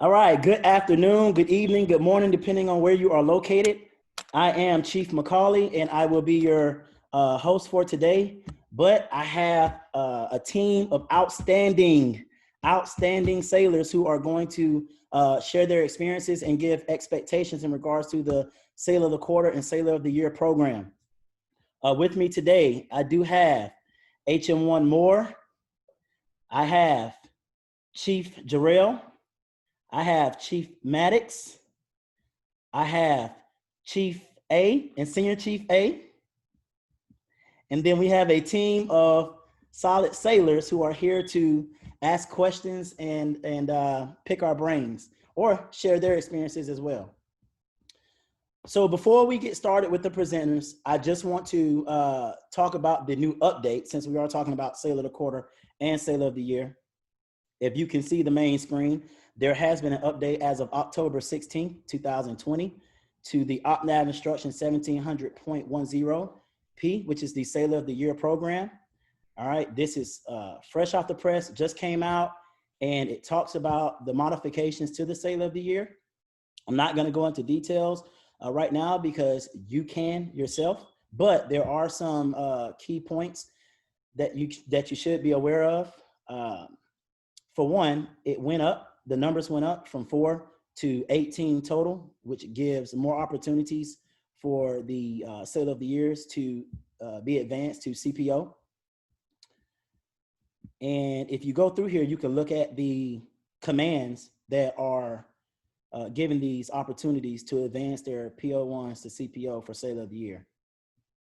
All right, good afternoon, good evening, good morning, depending on where you are located. I am Chief McCauley, and I will be your host for today. But I have a team of outstanding sailors who are going to share their experiences and give expectations in regards to the Sailor of the Quarter and Sailor of the Year program. With me today, I do have HM1 Moore. I have Chief Jarrell. I have Chief Maddox. I have Chief A and Senior Chief A. And then we have a team of solid sailors who are here to ask questions and pick our brains or share their experiences as well. So before we get started with the presenters, I just want to talk about the new update since we are talking about Sailor of the Quarter and Sailor of the Year. If you can see the main screen, there has been an update as of October 16, 2020 to the OpNav instruction 1700.10P, which is the Sailor of the Year program. All right, this is fresh off the press, just came out, and it talks about the modifications to the Sailor of the Year. I'm not going to go into details right now because you can yourself, but there are some key points that you should be aware of. For one, it went up. The numbers went up from 4 to 18 total, which gives more opportunities for the Sailor of the Years to be advanced to CPO. And if you go through here, you can look at the commands that are given these opportunities to advance their PO1s to CPO for Sailor of the Year.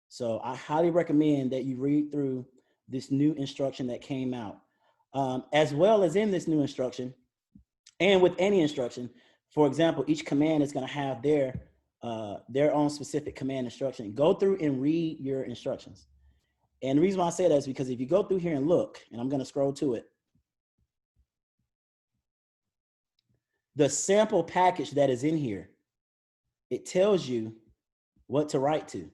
So I highly recommend that you read through this new instruction that came out. As well as in this new instruction, and with any instruction, for example, each command is going to have their own specific command instruction. Go through and read your instructions. And the reason why I say that is because if you go through here and look, and I'm going to scroll to it, the sample package that is in here, it tells you what to write to.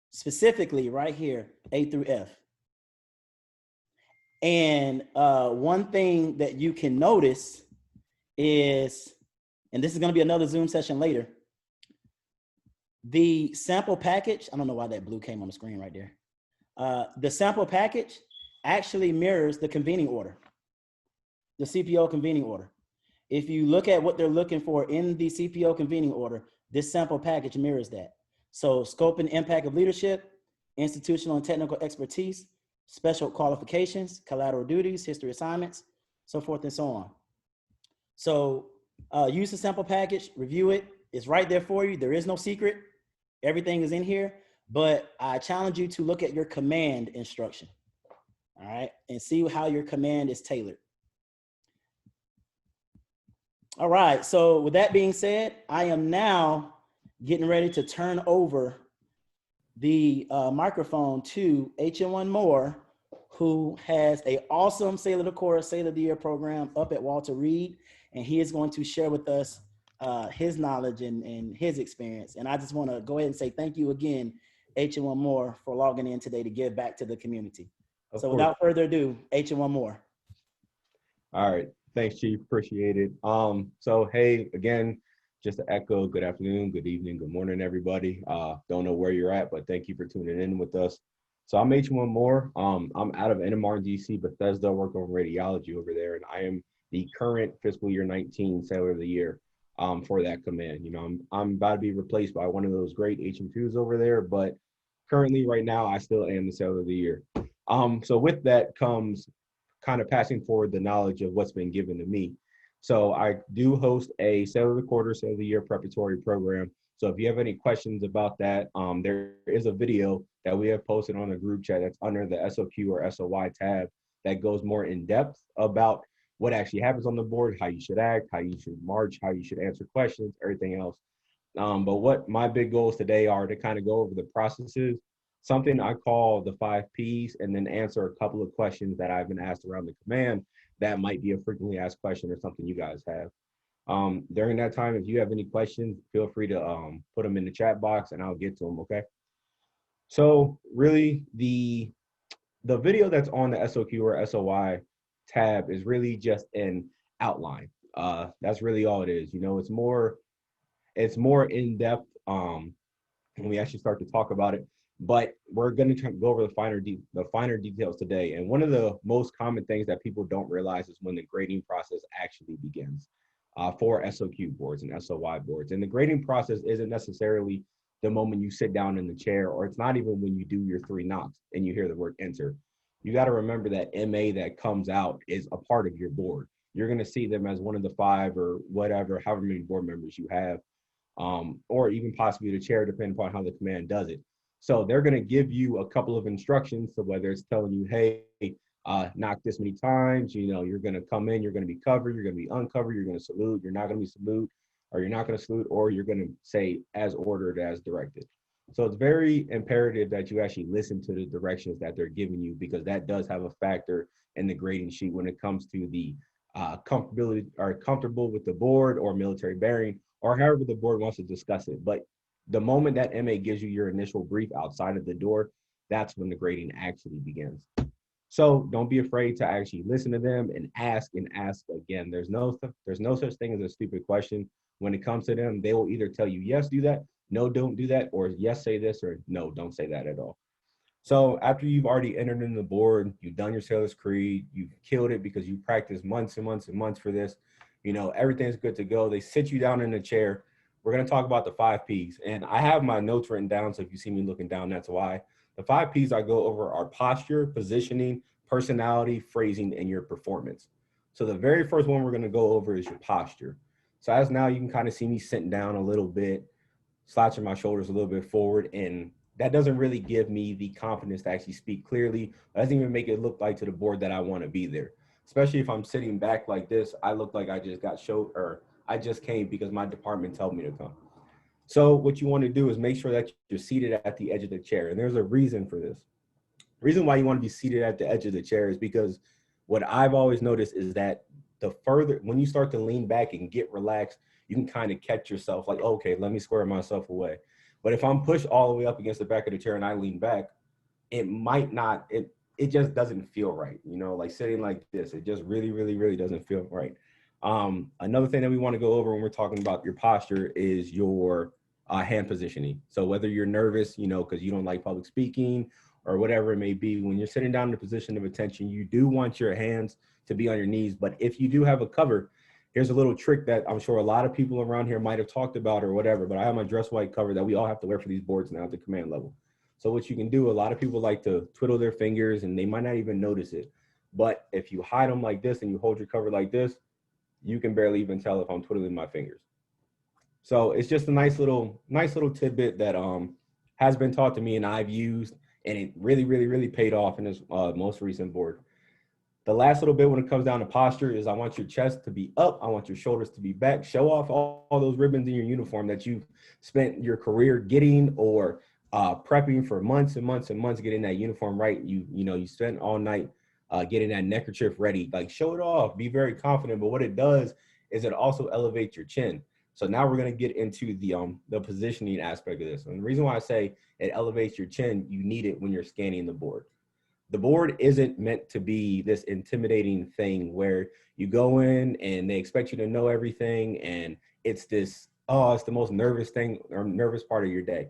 Specifically right here, A through F. And one thing that you can notice is, and this is going to be another Zoom session later, the sample package, I don't know why that blue came on the screen right there. The sample package actually mirrors the convening order, the CPO convening order. If you look at what they're looking for in the CPO convening order, this sample package mirrors that. So scope and impact of leadership, institutional and technical expertise, special qualifications, collateral duties, history assignments, so forth and so on. So use the sample package, review it. It's right there for you. There is no secret. Everything is in here, but I challenge you to look at your command instruction, all right, and see how your command is tailored. All right, so with that being said, I am now getting ready to turn over the microphone to HM1 Moore, who has an awesome Sailor of the Quarter, Sailor of the Year program up at Walter Reed, and he is going to share with us his knowledge and his experience. And I just want to go ahead and say thank you again, HM1 Moore, for logging in today to give back to the community. So without further ado, HM1 Moore. All right, thanks, Chief. Appreciate it. So hey, again, just to echo, good afternoon, good evening, good morning, everybody. Don't know where you're at, but thank you for tuning in with us. So I'm HM1 Moore. I'm out of NMR DC, Bethesda, work on radiology over there, and I am the current fiscal year 19 Sailor of the Year for that command. You know, I'm about to be replaced by one of those great HM2s over there, but currently right now I still am the Sailor of the Year. So with that comes kind of passing forward the knowledge of what's been given to me. So I do host a Sailor of the Quarter, Sailor of the Year preparatory program. So if you have any questions about that, there is a video that we have posted on the group chat that's under the SOQ or SOY tab that goes more in depth about what actually happens on the board, how you should act, how you should march, how you should answer questions, everything else. But what my big goals today are to kind of go over the processes, something I call the 5 Ps, and then answer a couple of questions that I've been asked around the command that might be a frequently asked question or something you guys have. During that time, if you have any questions, feel free to put them in the chat box and I'll get to them, okay? So really the video that's on the SOQ or SOY tab is really just an outline That's really all it is. It's more in depth when we actually start to talk about it. But we're going to go over the finer details today. And one of the most common things that people don't realize is when the grading process actually begins for SOQ boards and SOY boards. And the grading process isn't necessarily the moment you sit down in the chair, or it's not even when you do your 3 knocks and you hear the word enter. You got to remember that MA that comes out is a part of your board. You're going to see them as one of the 5 or whatever, however many board members you have, or even possibly the chair, depending upon how the command does it. So they're going to give you a couple of instructions. So whether it's telling you, hey, knock this many times, you're going to come in, you're going to be covered, you're going to be uncovered, you're going to salute, you're not going to be salute, or you're not going to salute, or you're going to say as ordered, as directed. So it's very imperative that you actually listen to the directions that they're giving you, because that does have a factor in the grading sheet when it comes to the comfortability or comfortable with the board or military bearing, or however the board wants to discuss it. But the moment that MA gives you your initial brief outside of the door, that's when the grading actually begins. So don't be afraid to actually listen to them and ask again. There's no such thing as a stupid question. When it comes to them, they will either tell you, yes, do that, no, don't do that, or yes, say this, or no, don't say that at all. So after you've already entered in the board, you've done your Sailor's Creed, you've killed it because you practiced months and months and months for this, everything's good to go. They sit you down in a chair. We're going to talk about the 5 Ps. And I have my notes written down, so if you see me looking down, that's why. The 5 Ps I go over are posture, positioning, personality, phrasing, and your performance. So the very first one we're going to go over is your posture. So as now you can kind of see me sitting down a little bit, slouching my shoulders a little bit forward, and that doesn't really give me the confidence to actually speak clearly. It doesn't even make it look like to the board that I want to be there. Especially if I'm sitting back like this, I look like I just got showed, or I just came because my department told me to come. So what you want to do is make sure that you're seated at the edge of the chair. And there's a reason for this. The reason why you want to be seated at the edge of the chair is because what I've always noticed is that when you start to lean back and get relaxed, you can kind of catch yourself like, okay, let me square myself away. But if I'm pushed all the way up against the back of the chair and I lean back, it might not, it just doesn't feel right. Like sitting like this, it just really, really, really doesn't feel right. Another thing that we want to go over when we're talking about your posture is your hand positioning. So whether you're nervous, because you don't like public speaking or whatever it may be, when you're sitting down in a position of attention, you do want your hands to be on your knees. But if you do have a cover, here's a little trick that I'm sure a lot of people around here might have talked about or whatever, but I have my dress white cover that we all have to wear for these boards now at the command level. So what you can do, a lot of people like to twiddle their fingers and they might not even notice it. But if you hide them like this and you hold your cover like this, you can barely even tell if I'm twiddling my fingers. So it's just a nice little tidbit that has been taught to me and I've used, and it really, really, really paid off in this most recent board. The last little bit when it comes down to posture is I want your chest to be up. I want your shoulders to be back. Show off all those ribbons in your uniform that you've spent your career getting or prepping for months and months and months getting that uniform right. You spent all night getting that neckerchief ready. Like, show it off. Be very confident. But what it does is it also elevates your chin. So now we're going to get into the positioning aspect of this. And the reason why I say it elevates your chin, you need it when you're scanning the board. The board isn't meant to be this intimidating thing where you go in and they expect you to know everything and it's this, it's the most nervous thing or nervous part of your day.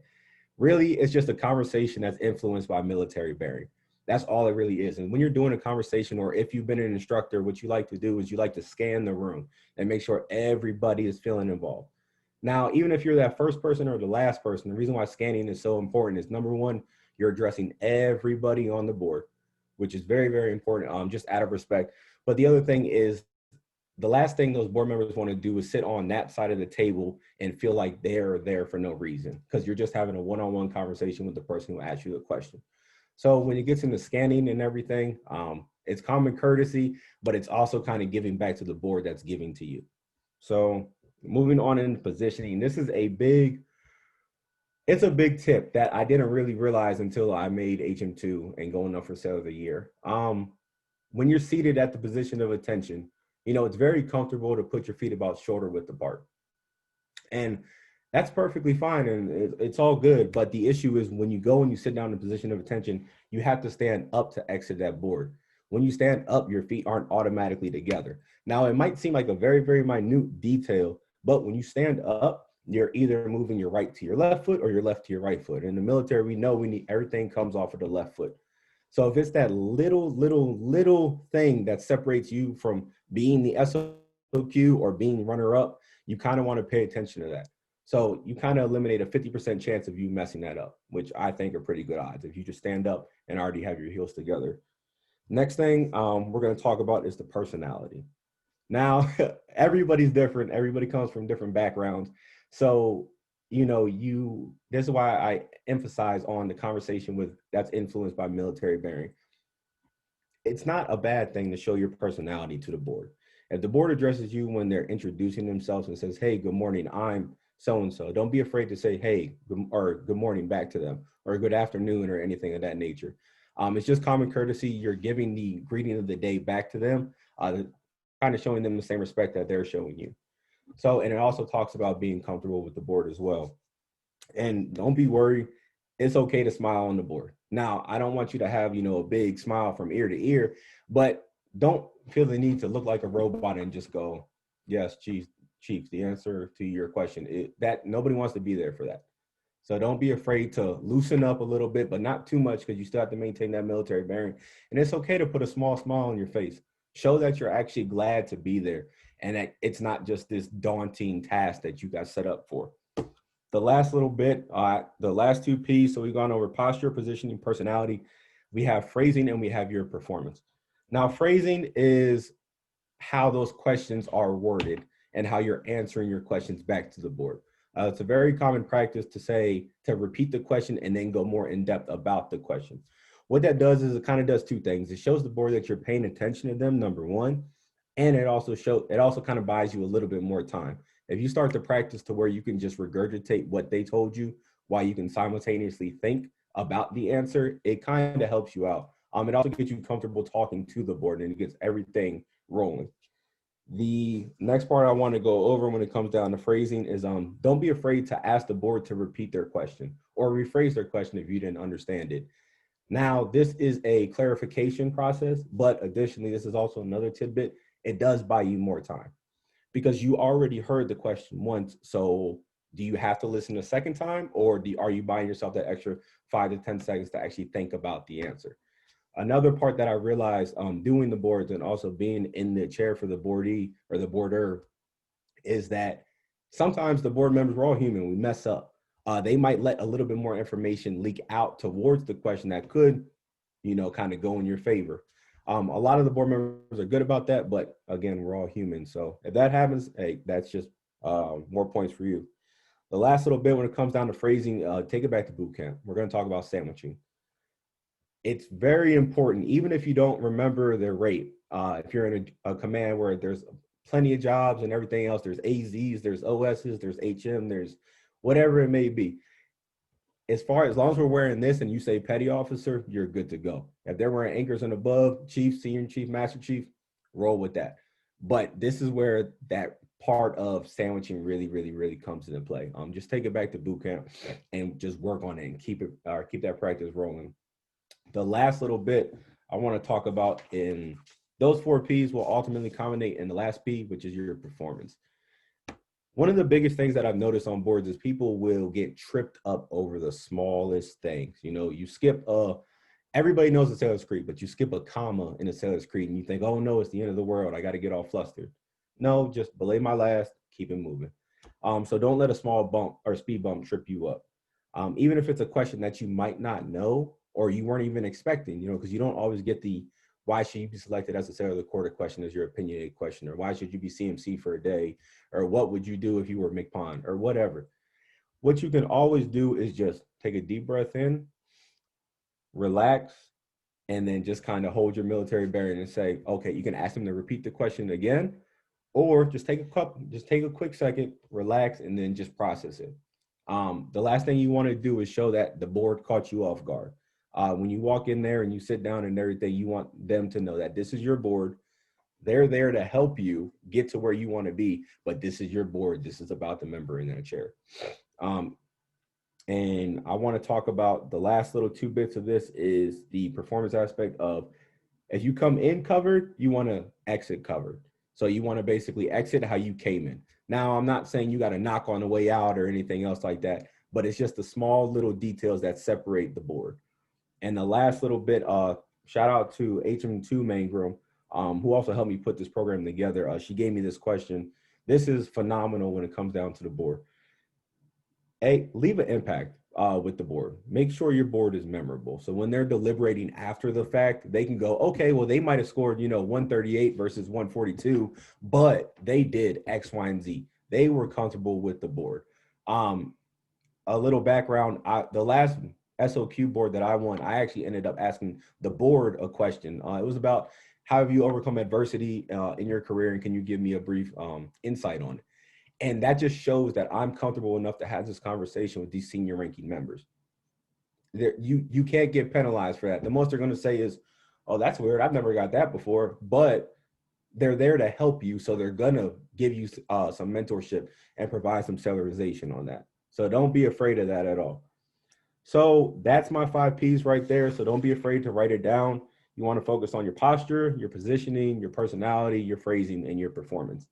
Really, it's just a conversation that's influenced by military bearing. That's all it really is. And when you're doing a conversation, or if you've been an instructor, what you like to do is you like to scan the room and make sure everybody is feeling involved. Now, even if you're that first person or the last person, the reason why scanning is so important is, number one, you're addressing everybody on the board, which is very, very important, just out of respect. But the other thing is, the last thing those board members want to do is sit on that side of the table and feel like they're there for no reason, because you're just having a one-on-one conversation with the person who asked you the question. So when it gets into scanning and everything, it's common courtesy, but it's also kind of giving back to the board that's giving to you. So moving on in positioning, this is it's a big tip that I didn't really realize until I made HM2 and going up for Sailor of the Year. When you're seated at the position of attention, it's very comfortable to put your feet about shoulder width apart. And that's perfectly fine and it's all good. But the issue is when you go and you sit down in a position of attention, you have to stand up to exit that board. when you stand up, your feet aren't automatically together. Now, it might seem like a very, very minute detail, but when you stand up, you're either moving your right to your left foot or your left to your right foot. In the military, we know we need everything comes off of the left foot. So if it's that little thing that separates you from being the SOQ or being runner up, you kind of want to pay attention to that. So you kind of eliminate a 50% chance of you messing that up, which I think are pretty good odds if you just stand up and already have your heels together. Next thing we're going to talk about is the personality. Now, everybody's different. Everybody comes from different backgrounds. So, this is why I emphasize on the conversation with that's influenced by military bearing. It's not a bad thing to show your personality to the board. If the board addresses you when they're introducing themselves and says, hey, good morning, I'm so-and-so, don't be afraid to say, hey, good morning back to them, or good afternoon, or anything of that nature. It's just common courtesy. You're giving the greeting of the day back to them, kind of showing them the same respect that they're showing you. So, and it also talks about being comfortable with the board as well. And don't be worried. It's okay to smile on the board. Now, I don't want you to have, a big smile from ear to ear, but don't feel the need to look like a robot and just go, yes, chief, the answer to your question. That nobody wants to be there for that. So don't be afraid to loosen up a little bit, but not too much, because you still have to maintain that military bearing. And it's okay to put a small smile on your face. Show that you're actually glad to be there and that it's not just this daunting task that you got set up for. The last little bit, the last two P's, so we've gone over posture, positioning, personality. We have phrasing and we have your performance. Now, phrasing is how those questions are worded and how you're answering your questions back to the board. It's a very common practice to repeat the question and then go more in depth about the question. What that does is it kind of does two things. It shows the board that you're paying attention to them, number one, and it also kind of buys you a little bit more time. If you start to practice to where you can just regurgitate what they told you while you can simultaneously think about the answer, it kind of helps you out. It also gets you comfortable talking to the board and it gets everything rolling. The next part I want to go over when it comes down to phrasing is don't be afraid to ask the board to repeat their question or rephrase their question if you didn't understand it. Now, this is a clarification process, but additionally, this is also another tidbit. It does buy you more time because you already heard the question once. So do you have to listen a second time, or are you buying yourself that extra 5 to 10 seconds to actually think about the answer? Another part that I realized doing the boards and also being in the chair for the boardee or the boarder is that sometimes the board members, we're all human, we mess up. They might let a little bit more information leak out towards the question that could, kind of go in your favor. A lot of the board members are good about that, but again, we're all human. So if that happens, hey, that's just more points for you. The last little bit when it comes down to phrasing, take it back to boot camp. We're going to talk about sandwiching. It's very important, even if you don't remember the rate. If you're in a command where there's plenty of jobs and everything else, there's AZs, there's OSs, there's HM, there's whatever it may be. As long as we're wearing this and you say petty officer, you're good to go. If they're wearing anchors and above, chief, senior chief, master chief, roll with that. But this is where that part of sandwiching really comes into play. Just take it back to boot camp and just work on it and keep that practice rolling. The last little bit I want to talk about in those 4 P's will ultimately culminate in the last P, which is your performance. One of the biggest things that I've noticed on boards is people will get tripped up over the smallest things. You skip everybody knows a sailor's creed, but you skip a comma in a sailor's creed and you think, oh no, it's the end of the world. I got to get all flustered. No, just belay my last, keep it moving. So don't let a small bump or speed bump trip you up. Even if it's a question that you might not know or you weren't even expecting, because you don't always get the why should you be selected as a sailor of the quarter question as your opinionated question, or why should you be CMC for a day, or what would you do if you were McPond, or whatever. What you can always do is just take a deep breath in, relax, and then just kind of hold your military bearing and say, okay, you can ask them to repeat the question again, or just take a quick second, relax, and then just process it. The last thing you want to do is show that the board caught you off guard. When you walk in there and you sit down and everything, you want them to know that this is your board. They're there to help you get to where you want to be, but this is your board. This is about the member in that chair. And I want to talk about the last little 2 bits of this is the performance aspect of If you come in covered, you want to exit covered. So you want to basically exit how you came in. Now, I'm not saying you got to knock on the way out or anything else like that, but it's just the small little details that separate the board. And the last little bit, shout out to HM2 Mangrum, who also helped me put this program together. She gave me this question. This is phenomenal when it comes down to the board. Leave an impact with the board. Make sure your board is memorable. So when they're deliberating after the fact, they can go, okay, well, they might have scored, 138 versus 142, but they did X, Y, and Z. They were comfortable with the board. A little background, the last SOQ board that I won, I actually ended up asking the board a question. It was about how have you overcome adversity in your career, and can you give me a brief insight on it? And that just shows that I'm comfortable enough to have this conversation with these senior ranking members. You can't get penalized for that. The most they're going to say is, oh, that's weird. I've never got that before. But they're there to help you. So they're going to give you some mentorship and provide some celerization on that. So don't be afraid of that at all. So that's my 5 Ps right there. So don't be afraid to write it down. You want to focus on your posture, your positioning, your personality, your phrasing, and your performance.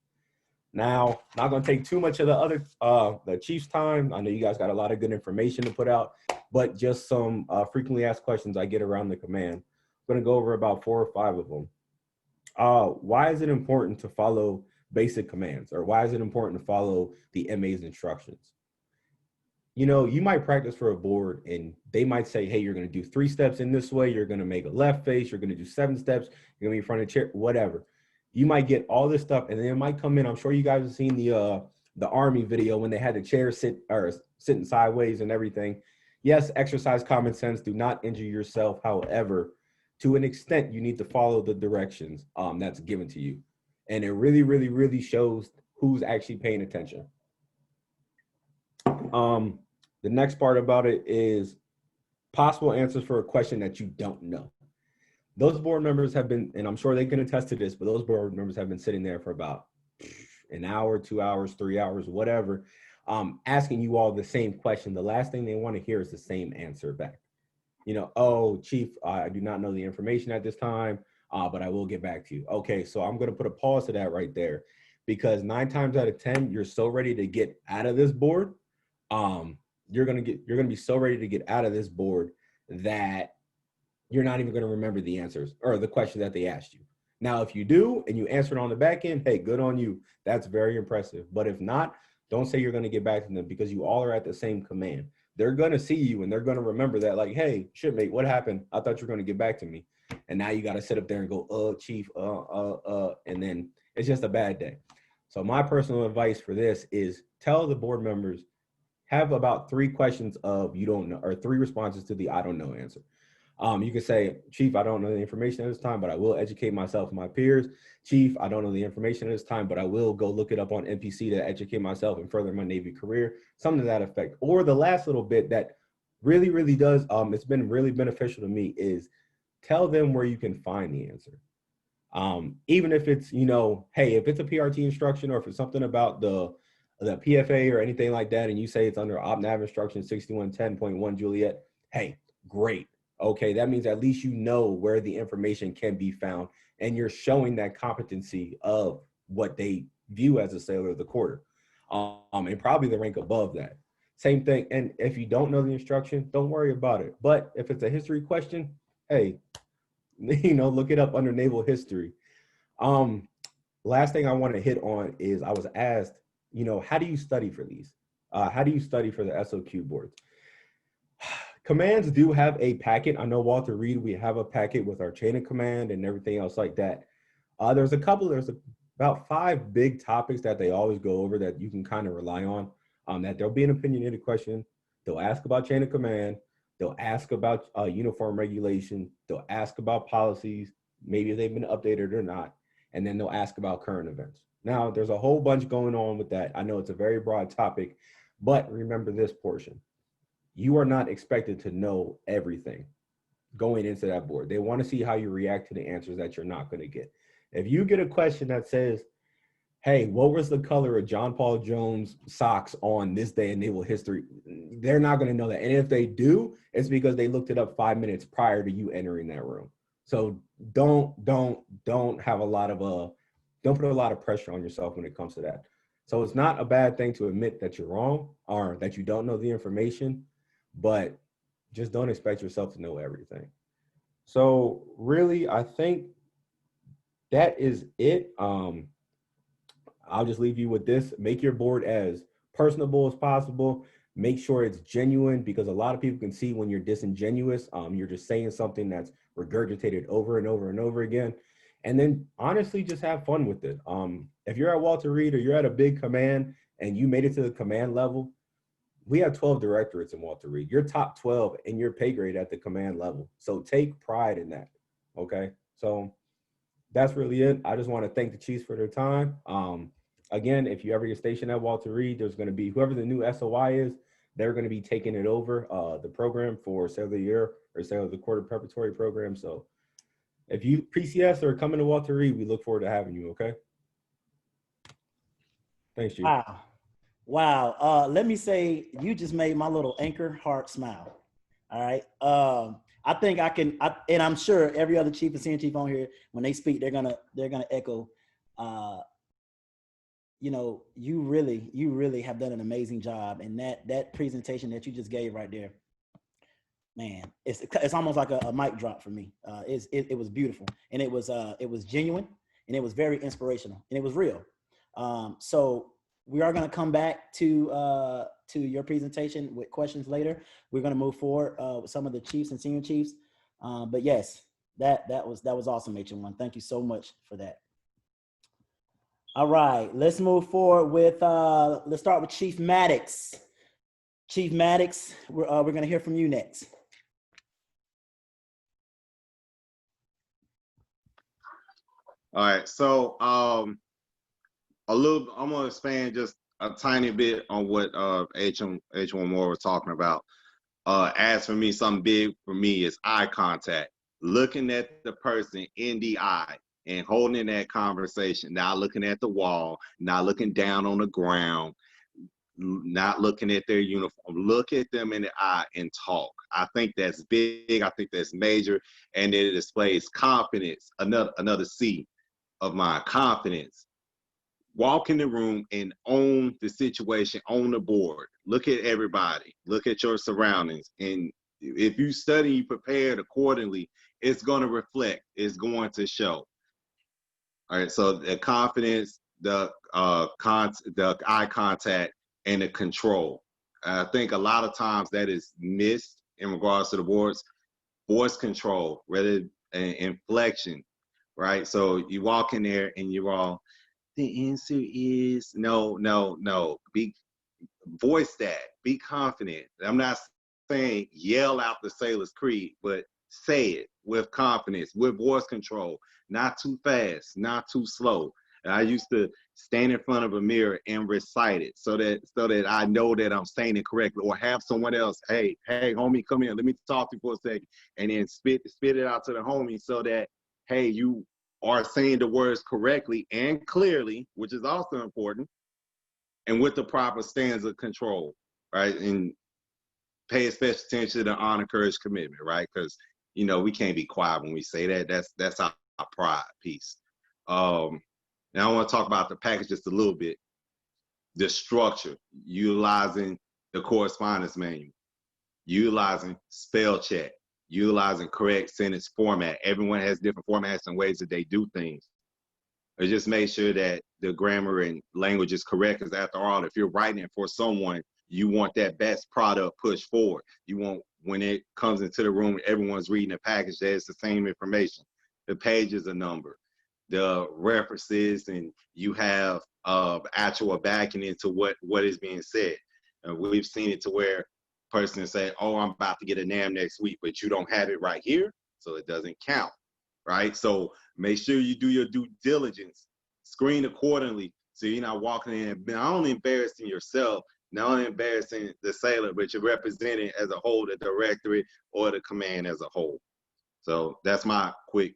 Now, not going to take too much of the Chiefs' time. I know you guys got a lot of good information to put out, but just some frequently asked questions I get around the command. I'm going to go over about 4 or 5 of them. Why is it important to follow basic commands, or why is it important to follow the MA's instructions? You might practice for a board and they might say, hey, you're going to do 3 steps in this way. You're going to make a left face. You're going to do 7 steps. You're going to be in front of the chair, whatever. You might get all this stuff, and then it might come in. I'm sure you guys have seen the Army video when they had the chair sitting sideways and everything. Yes, exercise common sense. Do not injure yourself. However, to an extent, you need to follow the directions that's given to you. And it really, really, really shows who's actually paying attention. The next part about it is possible answers for a question that you don't know. Those board members have been, and I'm sure they can attest to this, but those board members have been sitting there for about an hour, 2 hours, 3 hours, whatever, asking you all the same question. The last thing they want to hear is the same answer back. Oh, Chief, I do not know the information at this time, but I will get back to you. Okay, so I'm going to put a pause to that right there, because 9 times out of 10, you're so ready to get out of this board. You're going to be so ready to get out of this board that you're not even going to remember the answers or the question that they asked you. Now, if you do and you answer it on the back end, hey, good on you. That's very impressive. But if not, don't say you're going to get back to them, because you all are at the same command. They're going to see you and they're going to remember that, like, hey, shipmate, what happened? I thought you were going to get back to me. And now you got to sit up there and go, Chief, and then it's just a bad day. So my personal advice for this is tell the board members, have about 3 questions of you don't know, or 3 responses to the I don't know answer. You can say, Chief, I don't know the information at this time, but I will educate myself and my peers. Chief, I don't know the information at this time, but I will go look it up on NPC to educate myself and further my Navy career, something to that effect. Or the last little bit that really, really does, it's been really beneficial to me, is tell them where you can find the answer. Even if it's, hey, if it's a PRT instruction, or if it's something about the PFA or anything like that, and you say it's under OpNav instruction 6110.1 Juliet, hey, great. Okay, that means at least you know where the information can be found, and you're showing that competency of what they view as a sailor of the quarter, and probably the rank above that. Same thing, and if you don't know the instruction, don't worry about it. But if it's a history question, hey, look it up under naval history. Last thing I want to hit on is I was asked, how do you study for these? How do you study for the SOQ boards? Commands do have a packet. I know Walter Reed, we have a packet with our chain of command and everything else like that. There's about 5 big topics that they always go over that you can kind of rely on, that there'll be an opinionated question. They'll ask about chain of command. They'll ask about uniform regulation. They'll ask about policies, maybe if they've been updated or not. And then they'll ask about current events. Now, there's a whole bunch going on with that. I know it's a very broad topic, but remember this portion. You are not expected to know everything going into that board. They want to see how you react to the answers that you're not going to get. If you get a question that says, hey, what was the color of John Paul Jones socks on this day in naval history? They're not going to know that. And if they do, it's because they looked it up 5 minutes prior to you entering that room. So don't have a lot of don't put a lot of pressure on yourself when it comes to that. So it's not a bad thing to admit that you're wrong or that you don't know the information, but just don't expect yourself to know everything. So really, I think that is it. I'll just leave you with this. Make your board as personable as possible. Make sure it's genuine, because a lot of people can see when you're disingenuous. You're just saying something that's regurgitated over and over and over again. And then honestly, just have fun with it. If you're at Walter Reed or you're at a big command and you made it to the command level, we have 12 directorates in Walter Reed. You're top 12 in your pay grade at the command level. So take pride in that. Okay. So that's really it. I just want to thank the Chiefs for their time. Again, if you ever get stationed at Walter Reed, there's going to be whoever the new SOY is, they're going to be taking it over, the program for Sailor of the Year or Sailor of the Quarter preparatory program. So if you PCS or coming to Walter Reed, we look forward to having you. Okay. Thanks, Chief. Wow. Wow. Let me say, you just made my little anchor heart smile. All right. I think I can, and I'm sure every other chief and senior chief on here, when they speak, they're gonna echo. You know, you really have done an amazing job, and that presentation that you just gave right there, man, it's almost like a mic drop for me. It was beautiful, and it was genuine, and it was very inspirational, and it was real. So we are going to come back to your presentation with questions later. We're going to move forward with some of the chiefs and senior chiefs. But yes, that was awesome, H1. Thank you so much for that. All right, let's move forward with let's start with Chief Maddox. Chief Maddox, we're going to hear from you next. All right, so I'm gonna expand just a tiny bit on what H1 Moore was talking about. As for me, something big for me is eye contact, looking at the person in the eye and holding that conversation, not looking at the wall, not looking down on the ground, not looking at their uniform. Look at them in the eye and talk. I think that's big. I think that's major, and it displays confidence. Another C of my confidence. Walk in the room and own the situation, own the board. Look at everybody. Look at your surroundings. And if you study, you prepared accordingly, it's going to reflect. It's going to show. All right. So the confidence, the eye contact, and the control. I think a lot of times that is missed in regards to the boards. Voice control, rather than inflection, right? So you walk in there and you're all, the answer is no. Voice that. Be confident. I'm not saying yell out the Sailor's Creed, but say it with confidence, with voice control, not too fast, not too slow. And I used to stand in front of a mirror and recite it so that I know that I'm saying it correctly, or have someone else, hey, homie, come here, let me talk to you for a second, and then spit it out to the homie so that, hey, you are saying the words correctly and clearly, which is also important, and with the proper stands of control, right? And pay special attention to the honor, courage, commitment, right? Because, you know, we can't be quiet when we say that. That's our pride piece. Now I want to talk about the package just a little bit. The structure, utilizing the correspondence manual, utilizing spell check, utilizing correct sentence format. Everyone has different formats and ways that they do things. Or just make sure that the grammar and language is correct, because after all, if you're writing it for someone, you want that best product pushed forward. You want, when it comes into the room, everyone's reading the package, that it's the same information. The pages are numbered, the references, and you have actual backing into what is being said. And we've seen it to where person say, oh, I'm about to get a NAM next week, but you don't have it right here, so it doesn't count, right? So make sure you do your due diligence, screen accordingly, so you're not walking in not only embarrassing yourself, not only embarrassing the sailor, but you're representing as a whole the directorate or the command as a whole. So that's my quick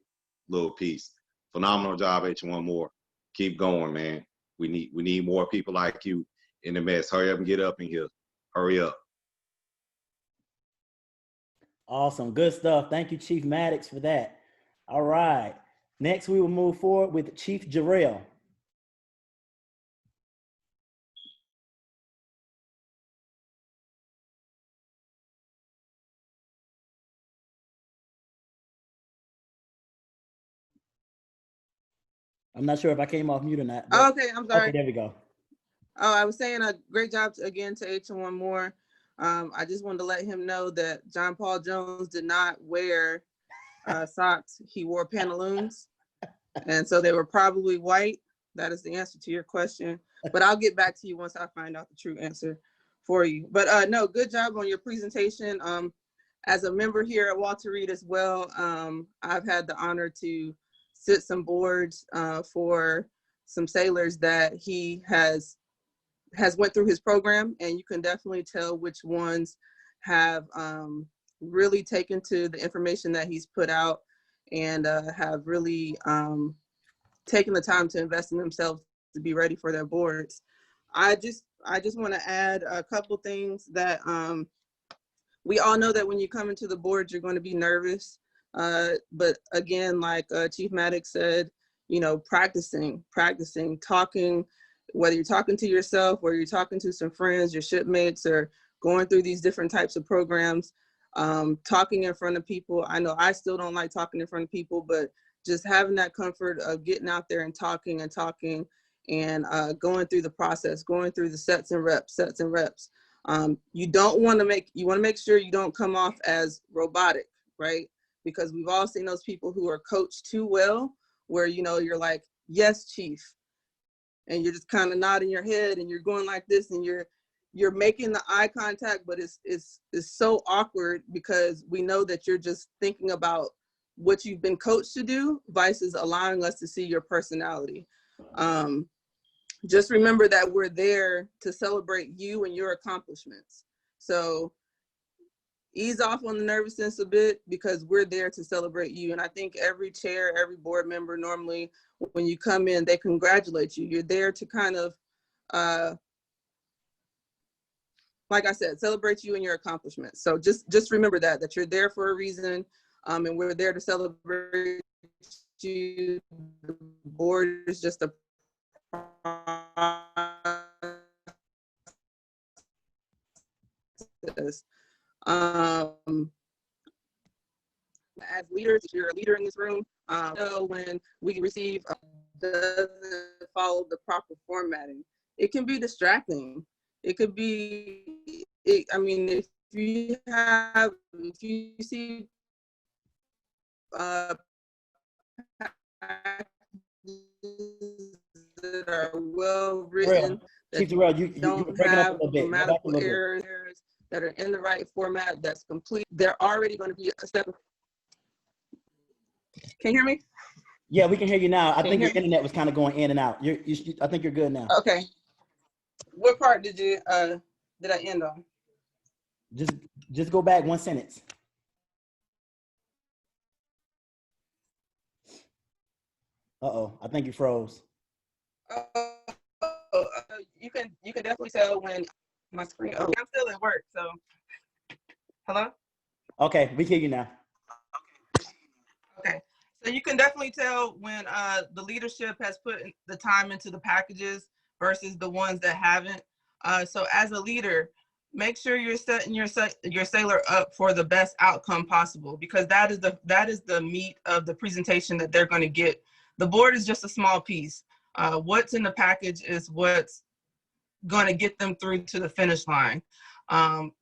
little piece. Phenomenal job, H1 Moore. Keep going, man. We need more people like you in the mess. Hurry up and get up in here. Hurry up. Awesome. Good stuff. Thank you, Chief Maddox, for that. All right. Next, we will move forward with Chief Jarrell. I'm not sure if I came off mute or not. Oh, okay, I'm sorry. Okay, there we go. Oh, I was saying a great job again to H1 Moore. I just wanted to let him know that John Paul Jones did not wear socks. He wore pantaloons. And so they were probably white. That is the answer to your question. But I'll get back to you once I find out the true answer for you. But no, good job on your presentation. As a member here at Walter Reed as well, I've had the honor to sit some boards for some sailors that he has went through his program, and you can definitely tell which ones have really taken to the information that he's put out and have really taken the time to invest in themselves to be ready for their boards. I just want to add a couple things that we all know that when you come into the boards, you're going to be nervous. But again, like Chief Maddox said, you know, practicing, talking, whether you're talking to yourself or you're talking to some friends, your shipmates, or going through these different types of programs, talking in front of people. I know I still don't like talking in front of people, but just having that comfort of getting out there and talking and going through the process, going through the sets and reps. You want to make sure you don't come off as robotic, right? Because we've all seen those people who are coached too well, where, you know, you're like, yes, chief. And you're just kind of nodding your head and you're going like this and you're making the eye contact, but it's so awkward because we know that you're just thinking about what you've been coached to do versus allowing us to see your personality. Just remember that we're there to celebrate you and your accomplishments. So ease off on the nervousness a bit because we're there to celebrate you. And I think every chair, every board member, normally when you come in, they congratulate you. You're there to kind of, like I said, celebrate you and your accomplishments. So just remember that you're there for a reason, and we're there to celebrate you. The board is just a process. As leaders, if you're a leader in this room, so when we receive doesn't follow the proper formatting, it can be distracting. It could be, I mean, if you see that are well written, Chief Jarrell, you don't were breaking up a have little bit. grammatical errors that are in the right format, that's complete, they're already going to be a step. Can you hear me? Yeah, we can hear you now. I think your internet was kind of going in and out. I think you're good now. Okay. What part did I end on? Just go back one sentence. Uh-oh, I think you froze. You can definitely tell when my screen, I'm still at work, so. Hello? Okay, we hear you now. Okay, so you can definitely tell when the leadership has put the time into the packages versus the ones that haven't. So as a leader, make sure you're setting your sailor up for the best outcome possible, because that is the meat of the presentation that they're going to get. The board is just a small piece. What's in the package is what's going to get them through to the finish line.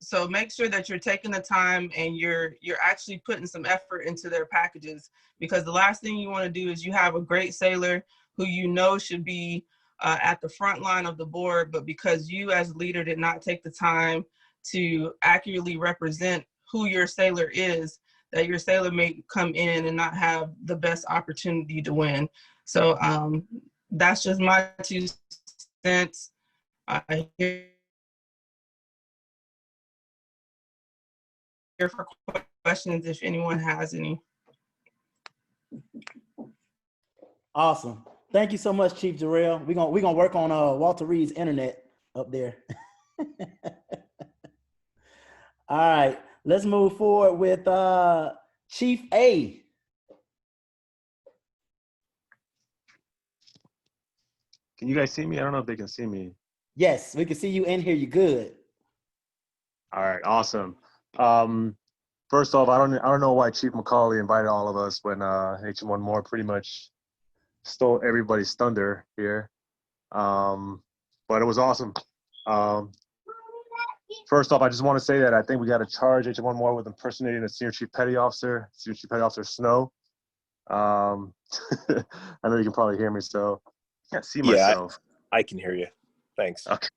So make sure that you're taking the time and you're actually putting some effort into their packages, because the last thing you want to do is you have a great sailor who you know should be at the front line of the board, but because you as a leader did not take the time to accurately represent who your sailor is, that your sailor may come in and not have the best opportunity to win. So that's just my 2 cents. I hear for questions if anyone has any. Awesome. Thank you so much, Chief Jarrell. We're gonna work on Walter Reed's internet up there. All right, let's move forward with Chief A. Can you guys see me? I don't know if they can see me. Yes, we can see you and hear you good. All right, awesome. First off, I don't know why Chief McCauley invited all of us when H1 More pretty much stole everybody's thunder here. But it was awesome. First off, I just want to say that I think we got to charge H1 More with impersonating a Senior Chief Petty Officer, Senior Chief Petty Officer Snow. I know you can probably hear me, so I can't see myself. I can hear you. Thanks. Okay.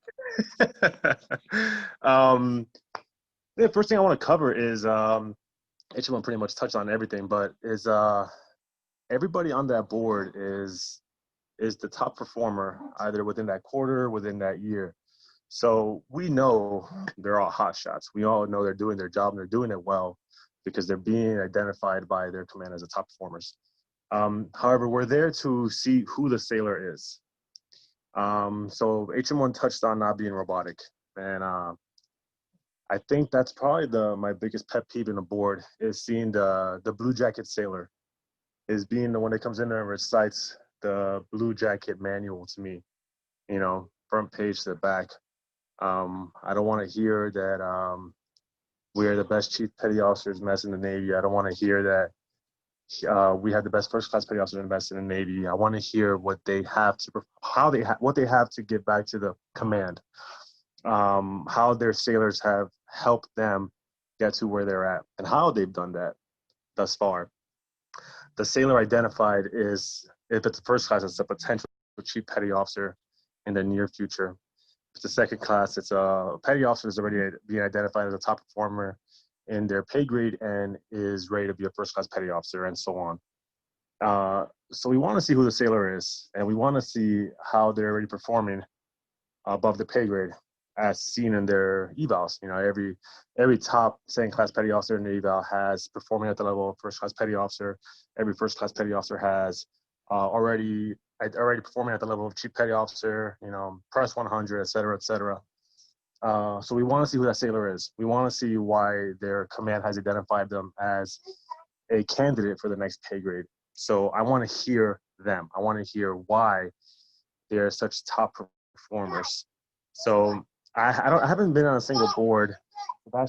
The first thing I want to cover is H1 pretty much touched on everything, but is everybody on that board is the top performer either within that quarter, within that year. So we know they're all hot shots. We all know they're doing their job and they're doing it well because they're being identified by their command as the top performers. However, we're there to see who the sailor is. So HM1 touched on not being robotic, and I think that's probably my biggest pet peeve in the board is seeing the blue jacket sailor is being the one that comes in there and recites the blue jacket manual to me, front page to the back. I don't want to hear that we are the best chief petty officers mess in the Navy. I don't want to hear that we have the best first class petty officers invested in the Navy. I want to hear what they have to, what they have to give back to the command, how their sailors have helped them get to where they're at, and how they've done that thus far. The sailor identified is, if it's a first class, it's a potential chief petty officer in the near future. If it's a second class, it's a petty officer is already being identified as a top performer in their pay grade and is ready to be a first class petty officer, and so on. So we want to see who the sailor is, and we want to see how they're already performing above the pay grade as seen in their evals. Every top second class petty officer in the eval has performing at the level of first class petty officer. Every first class petty officer has already performing at the level of chief petty officer, press 100, et cetera, et cetera. So we want to see who that sailor is. We want to see why their command has identified them as a candidate for the next pay grade. So I want to hear them. I want to hear why they're such top performers. So I haven't been on a single board. I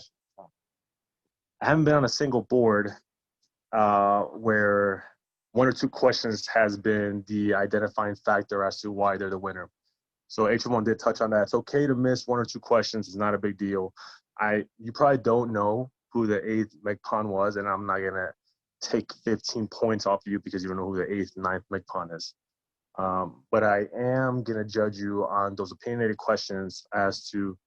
haven't been on a single board where one or two questions has been the identifying factor as to why they're the winner. So H1 did touch on that. It's okay to miss one or two questions. It's not a big deal. You probably don't know who the 8th MCPON was, and I'm not going to take 15 points off you because you don't know who the 8th, 9th MCPON is. But I am going to judge you on those opinionated questions as to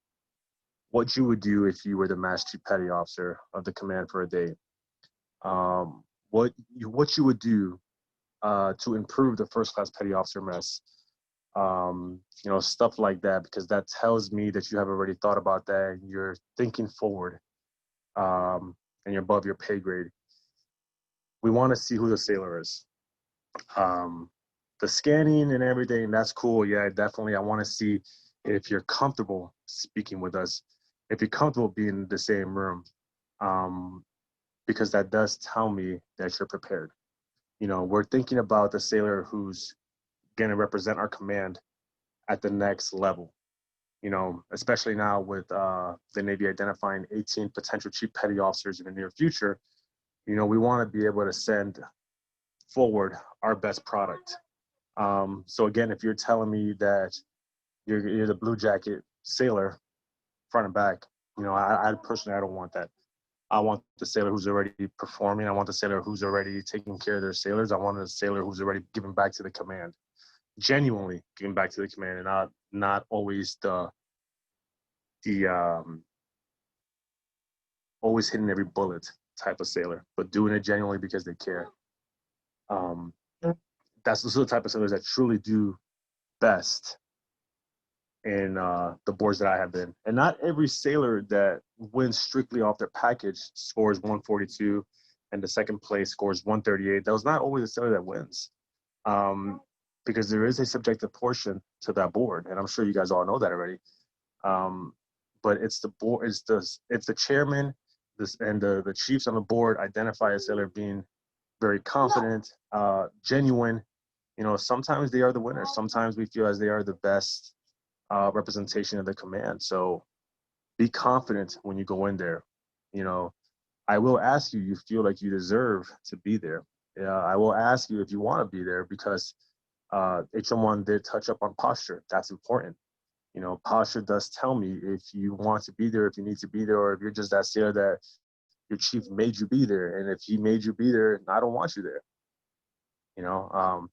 what you would do if you were the Master Chief Petty Officer of the command for a day. What you would do to improve the first class petty officer mess. Stuff like that, because that tells me that you have already thought about that and you're thinking forward, and you're above your pay grade. We want to see who the sailor is. The scanning and everything, that's cool. Yeah, definitely. I want to see if you're comfortable speaking with us, if you're comfortable being in the same room, because that does tell me that you're prepared. We're thinking about the sailor who's going to represent our command at the next level, especially now with the Navy identifying 18 potential chief petty officers in the near future. We want to be able to send forward our best product. So again, if you're telling me that you're the blue jacket sailor front and back, I personally, I don't want that. I want the sailor who's already performing. I want the sailor who's already taking care of their sailors. I want a sailor who's already giving back to the command, genuinely giving back to the command, and not always the always hitting every bullet type of sailor, but doing it genuinely because they care. That's the type of sailors that truly do best in the boards that I have been. And not every sailor that wins strictly off their package scores 142 and the second place scores 138. That was not always a sailor that wins, because there is a subjective portion to that board, and I'm sure you guys all know that already. But it's the board, it's the chairman, and the chiefs on the board identify a sailor being very confident, genuine, you know, sometimes they are the winners. Sometimes we feel as they are the best representation of the command. So be confident when you go in there. You know, I will ask you, you feel like you deserve to be there. I will ask you if you want to be there because HM1 did touch up on posture. That's important. You know, posture does tell me if you want to be there, if you need to be there, or if you're just that sailor that your chief made you be there. And if he made you be there, I don't want you there. You know,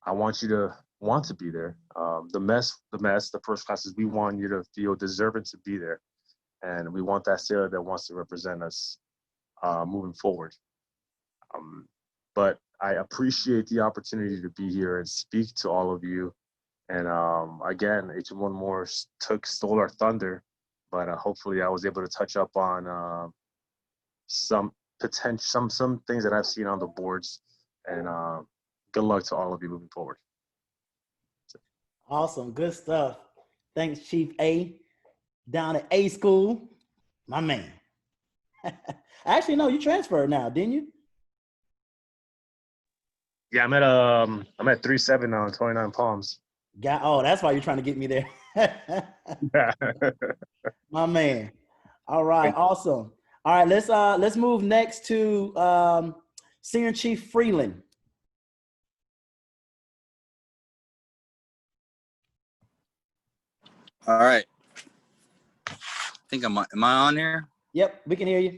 I want you to want to be there. The first classes, we want you to feel deserving to be there. And we want that sailor that wants to represent us moving forward. But I appreciate the opportunity to be here and speak to all of you. And again, HM1 more stole our thunder, but hopefully I was able to touch up on some potential, some things that I've seen on the boards. And good luck to all of you moving forward. Awesome. Good stuff. Thanks, Chief A. Down at A school. My man. Actually, no, you transferred now, didn't you? Yeah, I'm at 3.7 now and 29 palms. That's why you're trying to get me there. My man. All right, awesome. All right, let's move next to Senior Chief Freeland. All right. I think am I on here? Yep, we can hear you.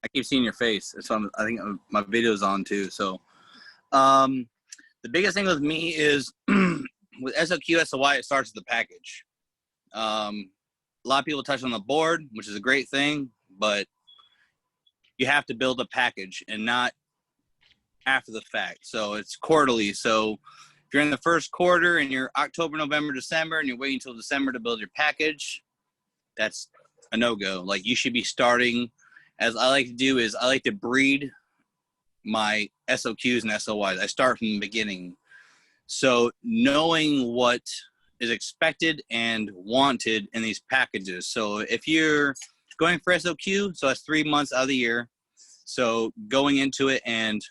I keep seeing your face. So I think my video's on too. So the biggest thing with me is with SOQ, SOY, it starts with the package. A lot of people touch on the board, which is a great thing, but you have to build a package and not after the fact. So it's quarterly. So if you're in the first quarter and you're October, November, December, and you're waiting until December to build your package, that's a no-go. Like, you should be starting, as I like to do, is I like to breed my SOQs and SOYs. I start from the beginning. So knowing what is expected and wanted in these packages. So if you're going for SOQ, so that's 3 months out of the year. So going into it and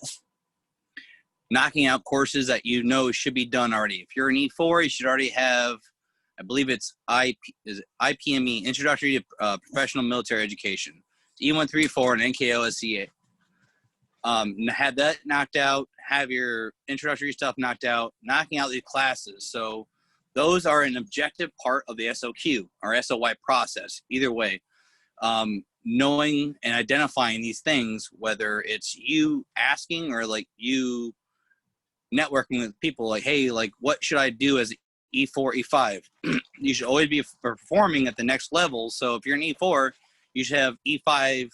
knocking out courses that you know should be done already. If you're an E4, you should already have, I believe it's IPME, Introductory to Professional Military Education, E134 and NKO SCA. Have that knocked out, have your introductory stuff knocked out, knocking out these classes. So those are an objective part of the SOQ or SOY process, either way. Knowing and identifying these things, whether it's you asking or like you networking with people, like, hey, like, what should I do as E4, E5? You should always be performing at the next level. So if you're an E4, you should have E5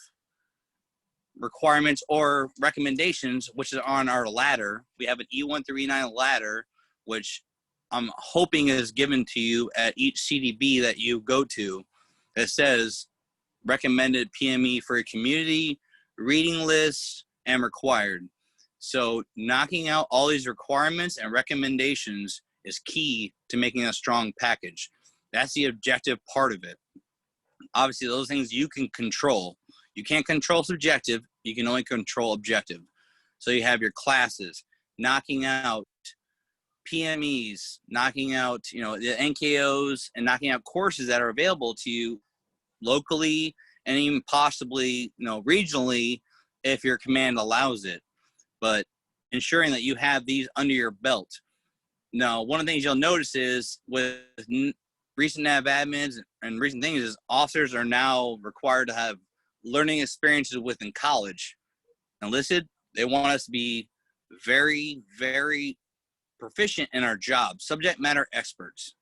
requirements or recommendations, which is on our ladder. We have an E1 through E9 ladder, which I'm hoping is given to you at each CDB that you go to. That says recommended PME for a community, reading list, and required. So knocking out all these requirements and recommendations is key to making a strong package. That's the objective part of it. Obviously, those things you can control. You can't control subjective. You can only control objective. So you have your classes, knocking out PMEs, knocking out, the NKOs, and knocking out courses that are available to you locally and even possibly, regionally if your command allows it. But ensuring that you have these under your belt. Now, one of the things you'll notice is with recent nav admins and recent things is officers are now required to have learning experiences within college. Enlisted, they want us to be very, very proficient in our job, subject matter experts.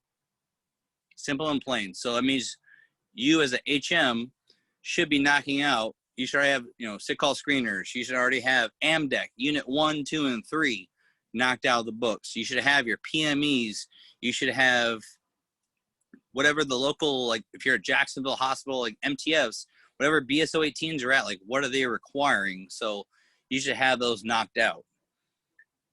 Simple and plain. So that means you as a HM should be knocking out, you should already have, sick call screeners. You should already have AMDEC, Unit 1, 2, and 3 knocked out of the books. You should have your PMEs. You should have whatever the local, like if you're at Jacksonville Hospital, like MTFs, whatever BSO 18s are at, like what are they requiring? So you should have those knocked out.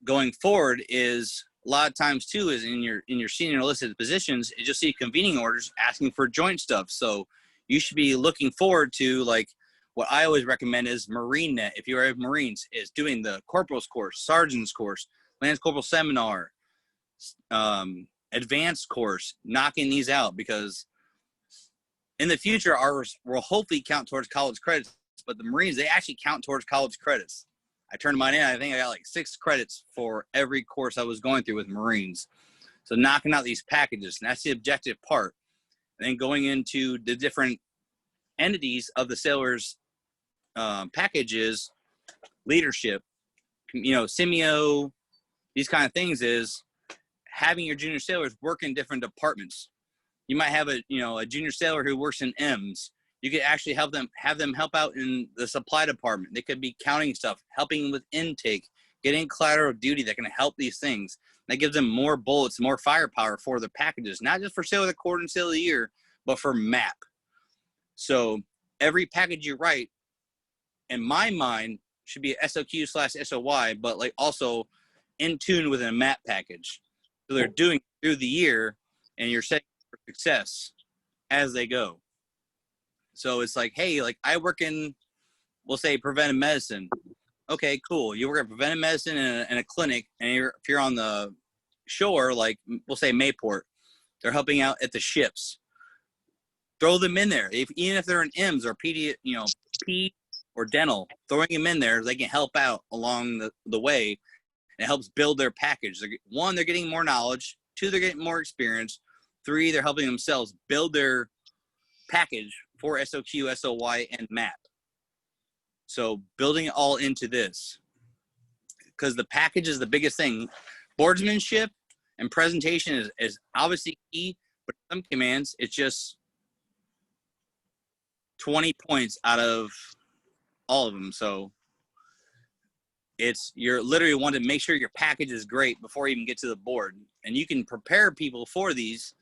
Going forward is a lot of times too is in your senior enlisted positions, is you'll see convening orders asking for joint stuff. So you should be looking forward to, like, what I always recommend is MarineNet. If you are Marines, is doing the corporal's course, sergeant's course, Lance Corporal Seminar, advanced course, knocking these out, because in the future, ours will hopefully count towards college credits, but the Marines, they actually count towards college credits. I turned mine in. I think I got like 6 credits for every course I was going through with Marines. So knocking out these packages, and that's the objective part. And then going into the different entities of the sailors' packages, leadership, SIMEO, these kind of things, is having your junior sailors work in different departments. You might have a junior sailor who works in M's. You could actually have them help out in the supply department. They could be counting stuff, helping with intake, getting collateral duty that can help these things. That gives them more bullets, more firepower for their packages, not just for Sailor of the Quarter and Sailor of the Year, but for MAP. So every package you write, in my mind, should be a SOQ/SOY, but like also in tune with a MAP package. So they're doing it through the year, and you're setting for success as they go. So it's like, hey, like I work in, we'll say, preventive medicine. Okay, cool. You work in preventive medicine in a clinic, and if you're on the shore, like we'll say Mayport, they're helping out at the ships. Throw them in there. Even if they're in M's or P or dental, throwing them in there, they can help out along the way. And it helps build their package. They're getting more knowledge. 2, they're getting more experience. 3, they're helping themselves build their package for SOQ, SOY, and MAP. So building it all into this, because the package is the biggest thing. Boardsmanship and presentation is obviously key, but some commands, it's just 20 points out of all of them. So you're literally wanting to make sure your package is great before you even get to the board. And you can prepare people for these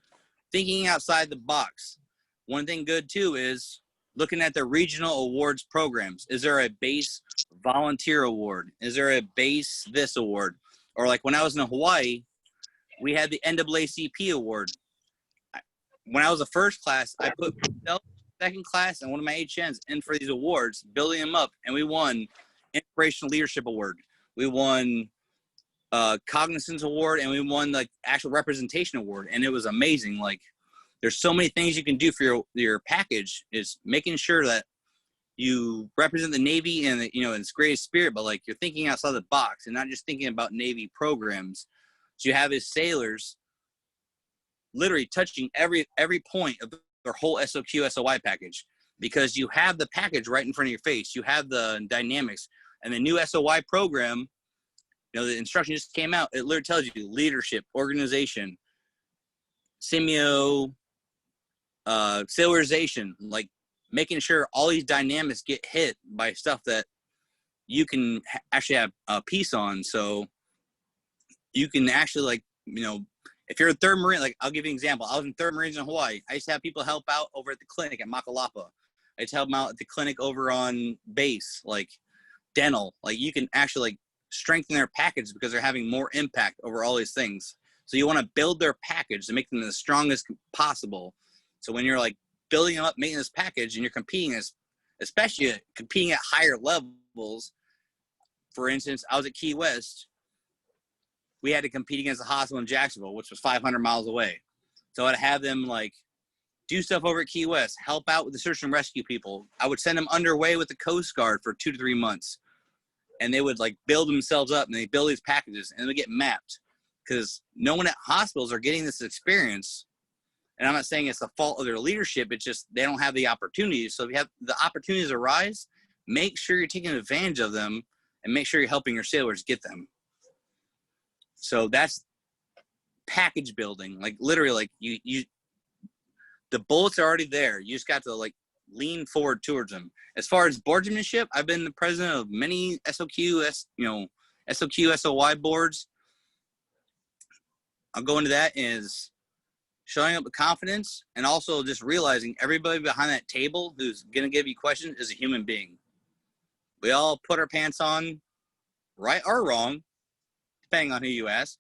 thinking outside the box. One thing good too is looking at the regional awards programs. Is there a base volunteer award? Is there a base this award? Or like when I was in Hawaii, we had the NAACP award. When I was a first class, I put myself second class and one of my HNs in for these awards, building them up, and we won Inspirational Leadership Award. We won Cognizance Award, and we won the actual Representation Award, and it was amazing. Like, there's so many things you can do for your package. Is making sure that you represent the Navy in its greatest spirit, but like you're thinking outside the box and not just thinking about Navy programs. So you have his sailors literally touching every point of their whole SOQ, SOY package, because you have the package right in front of your face. You have the dynamics, and the new SOY program, the instruction just came out. It literally tells you leadership, organization, SIMEO, sailorization, like making sure all these dynamics get hit by stuff that you can actually have a piece on. So you can actually, if you're a 3rd Marine, like I'll give you an example. I was in 3rd Marines in Hawaii. I used to have people help out over at the clinic at Makalapa. I used to help them out at the clinic over on base, like dental. Like you can actually strengthen their package because they're having more impact over all these things. So you want to build their package to make them the strongest possible. So when you're like building them up, making this package, and you're competing, especially competing at higher levels. For instance, I was at Key West. We had to compete against the hospital in Jacksonville, which was 500 miles away. So I'd have them like do stuff over at Key West, help out with the search and rescue people. I would send them underway with the Coast Guard for 2 to 3 months, and they would like build themselves up, and they build these packages, and they get mapped, because no one at hospitals are getting this experience. And I'm not saying it's the fault of their leadership. It's just they don't have the opportunities. So if you have the opportunities arise, make sure you're taking advantage of them, and make sure you're helping your sailors get them. So that's package building. Like literally, like you the bullets are already there. You just got to like lean forward towards them. As far as boardsmanship, I've been the president of many SOQ, SOY boards. I'll go into that is showing up with confidence, and also just realizing everybody behind that table who's going to give you questions is a human being. We all put our pants on, right or wrong, depending on who you ask,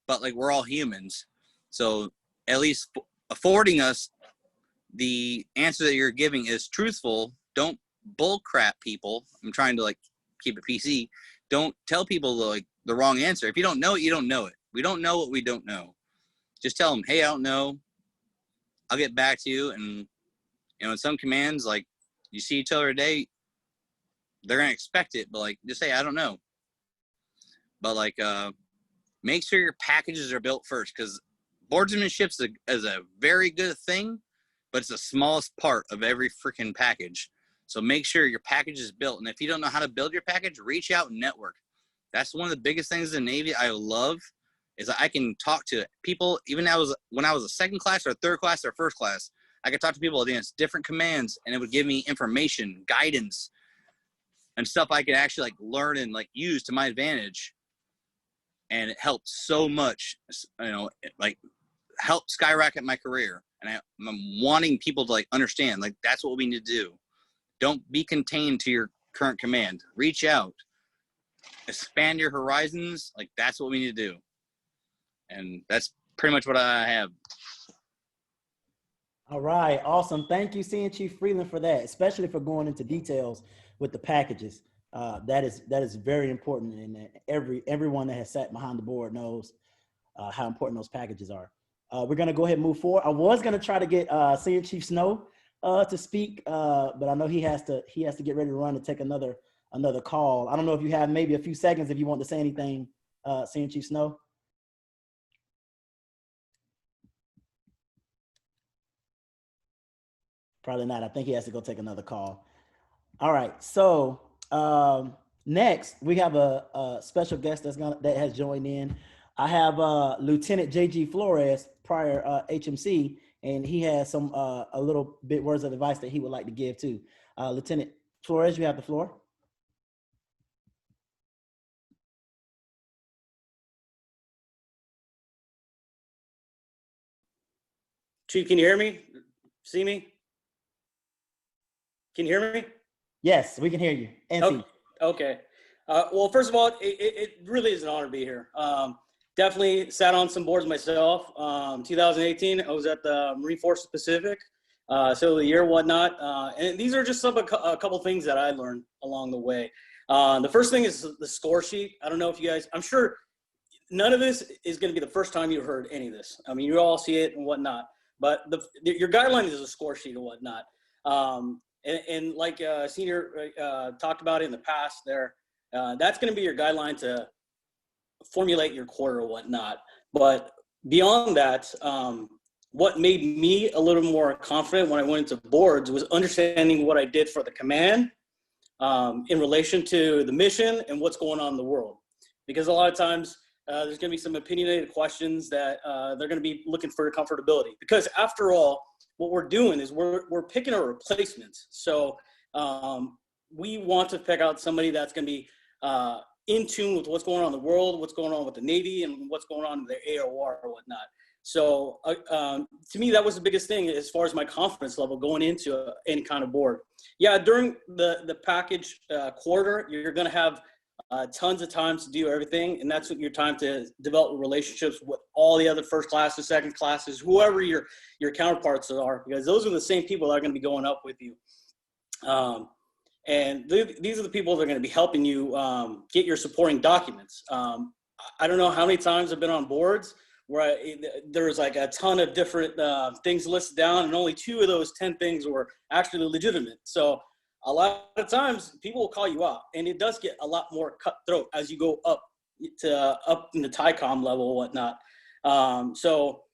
but like we're all humans. So at least affording us the answer that you're giving is truthful. Don't bull crap people. I'm trying to like keep it PC. don't tell people like the wrong answer. If you don't know it, you don't know it. We don't know what we don't know. Just tell them, hey, I don't know. I'll get back to you. And in some commands, like you see each other today, they're gonna expect it, but like just say, I don't know. But like make sure your packages are built first, because boardsmanship is a very good thing, but it's the smallest part of every freaking package. So make sure your package is built. And if you don't know how to build your package, reach out and network. That's one of the biggest things in the Navy I love, is that I can talk to people, even when I was a second class or third class or first class, I could talk to people against different commands, and it would give me information, guidance, and stuff I could actually like learn and like use to my advantage. And it helped so much, like help skyrocket my career. And I'm wanting people to like understand, like, that's what we need to do. Don't be contained to your current command. Reach out, expand your horizons. Like, that's what we need to do. And that's pretty much what I have. All right, awesome. Thank you, Senior Chief Freeland, for that, especially for going into details with the packages. That is very important, and everyone that has sat behind the board knows how important those packages are. We're gonna go ahead and move forward. I was gonna try to get Senior Chief Snow to speak, but I know he has to get ready to run and take another call. I don't know if you have maybe a few seconds if you want to say anything, Senior Chief Snow. Probably not. I think he has to go take another call. All right. So next we have a special guest that has joined in. I have Lieutenant J.G. Flores, prior HMC, and he has some a little bit words of advice that he would like to give too. Lieutenant Flores, you have the floor. Chief, can you hear me? See me? Can you hear me? Yes, we can hear you and see you. Okay. Well, first of all, it really is an honor to be here. Definitely sat on some boards myself. 2018, I was at the Marine Force Pacific, so the year, whatnot. And these are just a couple things that I learned along the way. The first thing is the score sheet. I don't know if you guys, I'm sure none of this is going to be the first time you heard any of this. I mean, you all see it and whatnot, but your guideline is a score sheet and whatnot. And like Senior talked about in the past there, that's going to be your guideline to formulate your quarter or whatnot. But beyond that, what made me a little more confident when I went into boards was understanding what I did for the command in relation to the mission and what's going on in the world. Because a lot of times there's going to be some opinionated questions that they're going to be looking for comfortability. Because after all, what we're doing is we're picking a replacement. So we want to pick out somebody that's going to be in tune with what's going on in the world, what's going on with the Navy, and what's going on in the AOR or whatnot. So to me, that was the biggest thing as far as my confidence level going into any kind of board. Yeah, during the package quarter, you're going to have tons of time to do everything, and that's your time to develop relationships with all the other first classes, second classes, whoever your counterparts are, because those are the same people that are going to be going up with you. And these are the people that are going to be helping you get your supporting documents. I don't know how many times I've been on boards where there's like a ton of different things listed down, and only 2 of those 10 things were actually legitimate. So a lot of times people will call you out, and it does get a lot more cutthroat as you go up in the TICOM level and whatnot. So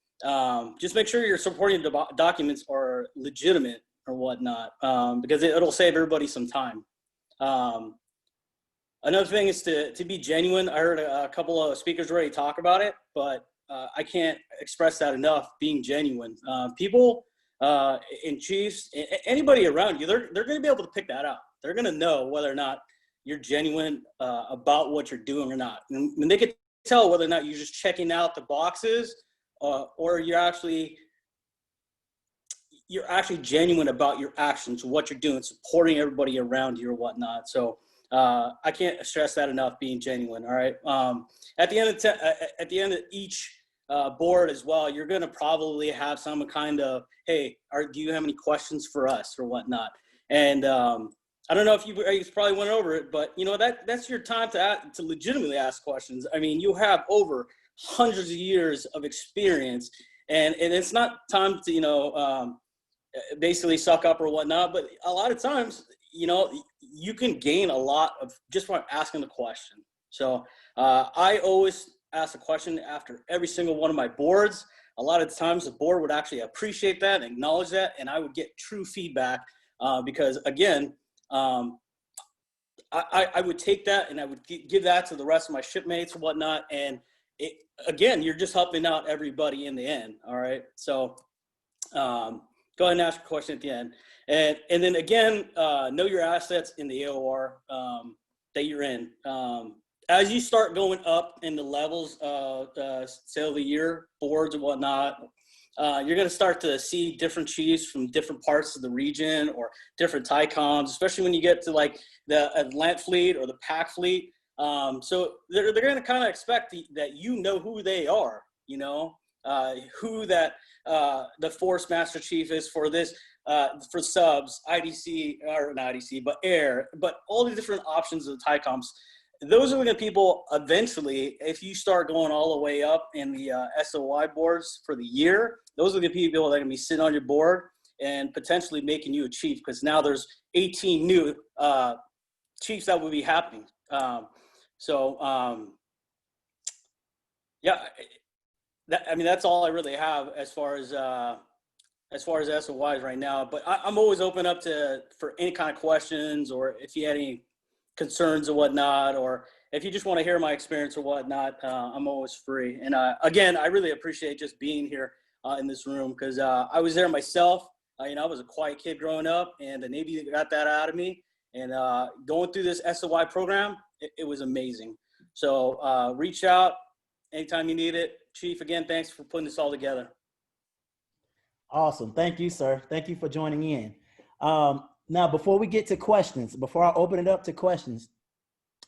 just make sure your supporting documents are legitimate or whatnot, because it'll save everybody some time. Another thing is to be genuine. I heard a couple of speakers already talk about it, but I can't express that enough, being genuine. People and chiefs, anybody around you, they're going to be able to pick that out. They're going to know whether or not you're genuine about what you're doing or not. And they can tell whether or not you're just checking out the boxes or you're actually genuine about your actions, what you're doing, supporting everybody around you or whatnot. So I can't stress that enough, being genuine. All right. At the end of each board as well, you're going to probably have some kind of, hey, do you have any questions for us or whatnot? And I don't know if you probably went over it, but you know that's your time to legitimately ask questions. I mean, you have over hundreds of years of experience, and it's not time to basically suck up or whatnot. But a lot of times, you can gain a lot of just by asking the question. So I always ask a question after every single one of my boards. A lot of times, the board would actually appreciate that, and acknowledge that, and I would get true feedback because again. I would take that and I would give that to the rest of my shipmates and whatnot. And again, you're just helping out everybody in the end. All right. So go ahead and ask a question at the end. And then again, know your assets in the AOR that you're in. As you start going up in the levels of sale of the year boards and whatnot, you're going to start to see different chiefs from different parts of the region or different TICOMs, especially when you get to like the Atlant fleet or the PAC fleet. So they're going to kind of expect that you know who they are, who that the force master chief is for this, for subs, IDC, or not IDC, but air, but all the different options of the TICOMs. Those are the people eventually, if you start going all the way up in the SOY boards for the year, those are the people that are going to be sitting on your board and potentially making you a chief, because now there's 18 new chiefs that will be happening. Yeah, that's all I really have as far as SOYs right now. But I'm always open up for any kind of questions, or if you had any concerns or whatnot, or if you just want to hear my experience or whatnot, I'm always free. And again, I really appreciate just being here in this room, because I was there myself. I was a quiet kid growing up, and the Navy got that out of me. And going through this SOY program, it was amazing. So reach out anytime you need it. Chief, again, thanks for putting this all together. Awesome. Thank you, sir. Thank you for joining in. Now, before we get to questions, before I open it up to questions,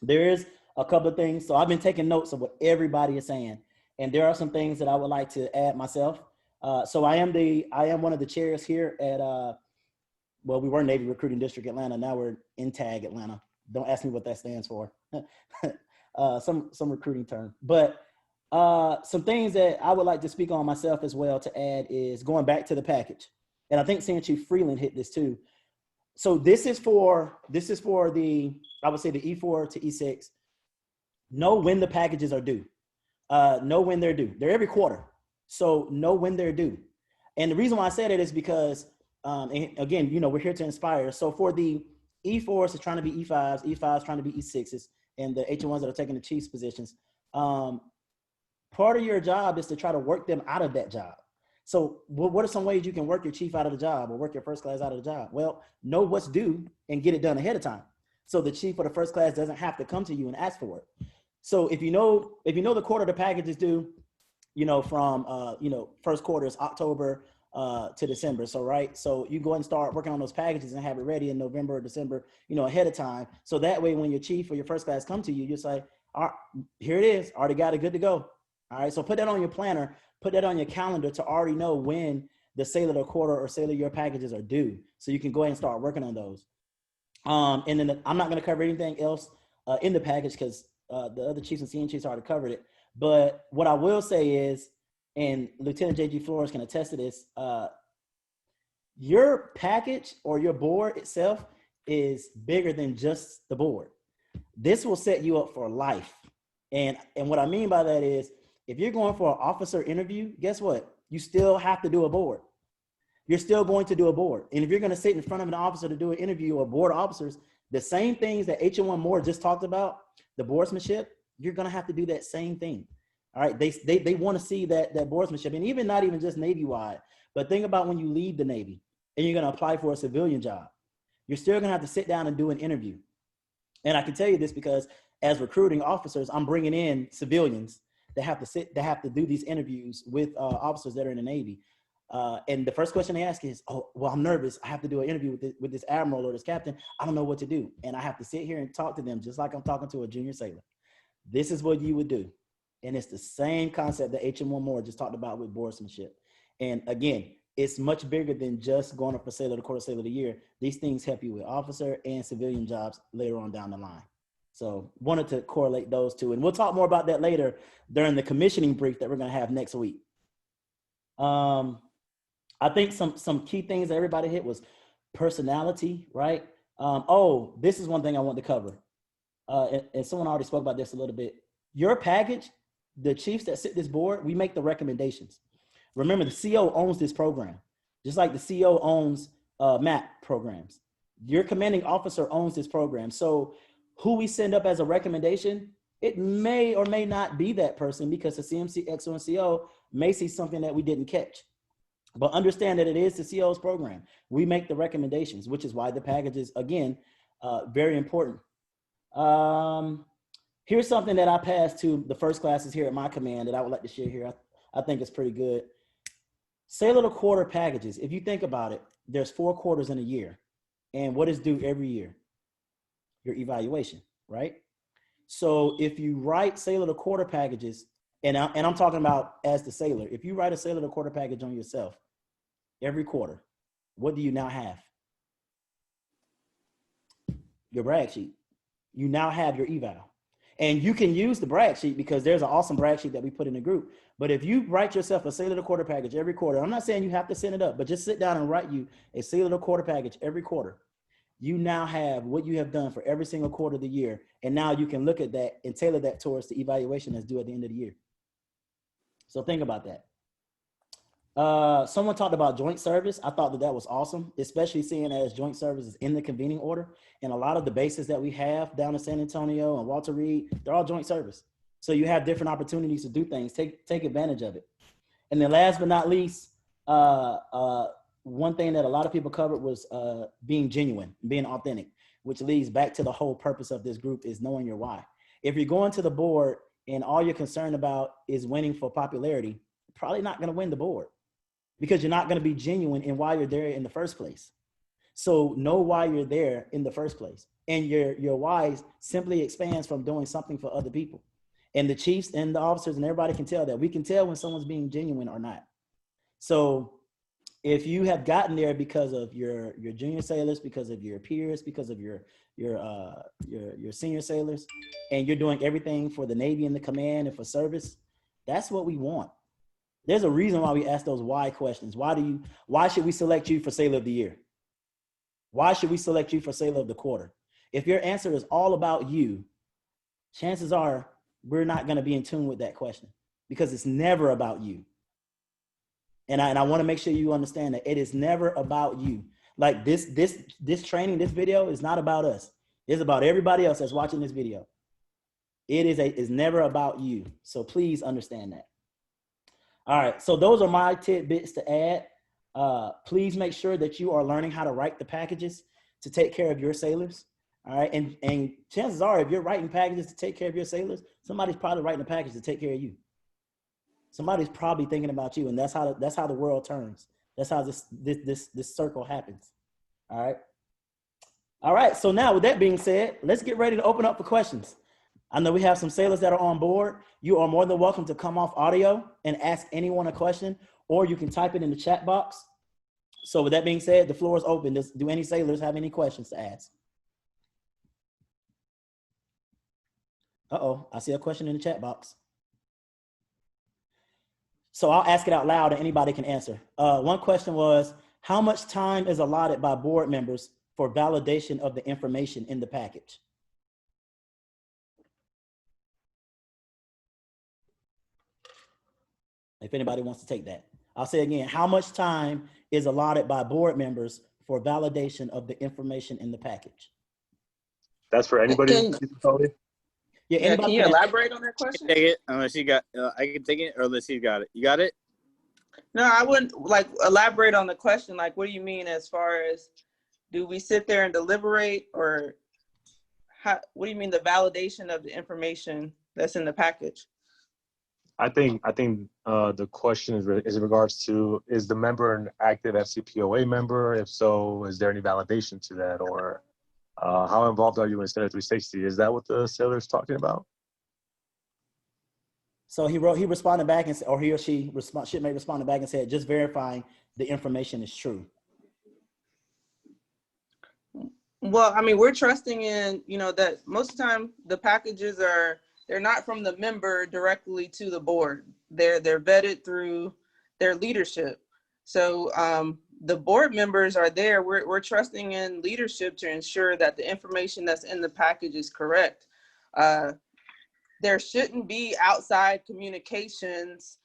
there is a couple of things. So I've been taking notes of what everybody is saying, and there are some things that I would like to add myself. So I am one of the chairs here at, well, we were Navy Recruiting District Atlanta. Now we're NTAG Atlanta. Don't ask me what that stands for. Some recruiting term. But some things that I would like to speak on myself as well to add is going back to the package. And I think seeing Chief Freeland hit this too. So this is for the, I would say the E4 to E6. Know when the packages are due. Know when they're due. They're every quarter. So know when they're due. And the reason why I said it is because, and again, we're here to inspire. So for the E4s are trying to be E5s, E5s trying to be E6s, and the H1s that are taking the chief's positions, part of your job is to try to work them out of that job. So what are some ways you can work your chief out of the job or work your first class out of the job? Well, know what's due and get it done ahead of time. So the chief or the first class doesn't have to come to you and ask for it. So if you know the quarter of the package is due, from, first quarter is October to December. So, right. So you go ahead and start working on those packages and have it ready in November or December, ahead of time. So that way, when your chief or your first class come to you, you say, all right, here it is. Already got it good to go. All right. So put that on your planner. Put that on your calendar to already know when the sailor of the quarter or sailor year packages are due. So you can go ahead and start working on those. And then I'm not going to cover anything else in the package because the other chiefs and senior chiefs already covered it. But what I will say is, and Lieutenant J.G. Flores can attest to this, your package or your board itself is bigger than just the board. This will set you up for life. And what I mean by that is, if you're going for an officer interview, guess what? You still have to do a board. You're still going to do a board. And if you're going to sit in front of an officer to do an interview or board of officers, the same things that H1 Moore just talked about, the boardsmanship, you're going to have to do that same thing. All right. They want to see that boardsmanship, and even not even just Navy-wide, but think about when you leave the Navy and you're going to apply for a civilian job. You're still going to have to sit down and do an interview. And I can tell you this because as recruiting officers, I'm bringing in civilians that have to do these interviews with officers that are in the Navy. And the first question they ask is, oh, well, I'm nervous. I have to do an interview with this admiral or this captain. I don't know what to do. And I have to sit here and talk to them just like I'm talking to a junior sailor. This is what you would do. And it's the same concept that H.M. Moore just talked about with boardsmanship. And again, it's much bigger than just going up for Sailor of the Quarter, Sailor of the Year. These things help you with officer and civilian jobs later on down the line. So wanted to correlate those two. And we'll talk more about that later during the commissioning brief that we're going to have next week. I think some key things that everybody hit was personality, right? This is one thing I want to cover. And someone already spoke about this a little bit. Your package, the chiefs that sit this board, we make the recommendations. Remember, the CO owns this program, just like the CO owns MAP programs. Your commanding officer owns this program. So who we send up as a recommendation, it may or may not be that person because the CMC, XO, and CO may see something that we didn't catch. But understand that it is the CO's program. We make the recommendations, which is why the package is, again, very important. Here's something that I passed to the first classes here at my command that I would like to share here. I think it's pretty good. Sailor to quarter packages. If you think about it, there's 4 quarters in a year. And what is due every year? Your evaluation, right? So if you write Sailor to quarter packages, and I'm talking about as the sailor, if you write a Sailor to quarter package on yourself every quarter, what do you now have? Your brag sheet. You now have your eval. And you can use the brag sheet because there's an awesome brag sheet that we put in the group. But if you write yourself a Sailor to quarter package every quarter, I'm not saying you have to send it up, but just sit down and write you a Sailor to quarter package every quarter. You now have what you have done for every single quarter of the year. And now you can look at that and tailor that towards the evaluation that's due at the end of the year. So think about that. Someone talked about joint service. I thought that was awesome, especially seeing as joint service is in the convening order. And a lot of the bases that we have down in San Antonio and Walter Reed, they're all joint service. So you have different opportunities to do things. Take advantage of it. And then last but not least, one thing that a lot of people covered was being genuine, being authentic, which leads back to the whole purpose of this group is knowing your why. If you're going to the board and all you're concerned about is winning for popularity, you're probably not going to win the board because you're not going to be genuine in why you're there in the first place. So know why you're there in the first place. And your why simply expands from doing something for other people. And the chiefs and the officers and everybody can tell that. We can tell when someone's being genuine or not. So if you have gotten there because of your junior sailors, because of your peers, because of your senior sailors, and you're doing everything for the Navy and the command and for service, that's what we want. There's a reason why we ask those why questions. Why should we select you for Sailor of the Year? Why should we select you for Sailor of the Quarter? If your answer is all about you, chances are we're not going to be in tune with that question because it's never about you. And I want to make sure you understand that it is never about you. Like this training, this video is not about us. It's about everybody else that's watching this video. It's never about you. So please understand that. All right. So those are my tidbits to add. Please make sure that you are learning how to write the packages to take care of your sailors. All right. And chances are, if you're writing packages to take care of your sailors, somebody's probably writing a package to take care of you. Somebody's probably thinking about you, and that's how the world turns. That's how this circle happens. All right. So now, with that being said, let's get ready to open up for questions. I know we have some sailors that are on board. You are more than welcome to come off audio and ask anyone a question, or you can type it in the chat box. So with that being said, the floor is open. Do any sailors have any questions to ask? Uh-oh, I see a question in the chat box. So I'll ask it out loud and anybody can answer. One question was, how much time is allotted by board members for validation of the information in the package? If anybody wants to take that. I'll say again, how much time is allotted by board members for validation of the information in the package? That's for anybody. Yeah, can you elaborate on that question? Take it unless you got. I can take it, or unless you got it. You got it? No, I wouldn't elaborate on the question. Like, what do you mean as far as do we sit there and deliberate, or what do you mean the validation of the information that's in the package? I think the question is in regards to, is the member an active FCPOA member? If so, is there any validation to that, or how involved are you in Standard 360? Is that what the sailor is talking about? So he responded back and said, or he or she shipmate responded back and said, just verifying the information is true. Well, I mean, we're trusting in, that most of the time the packages they're not from the member directly to the board. They're vetted through their leadership. So the board members are there. We're trusting in leadership to ensure that the information that's in the package is correct. There shouldn't be outside communications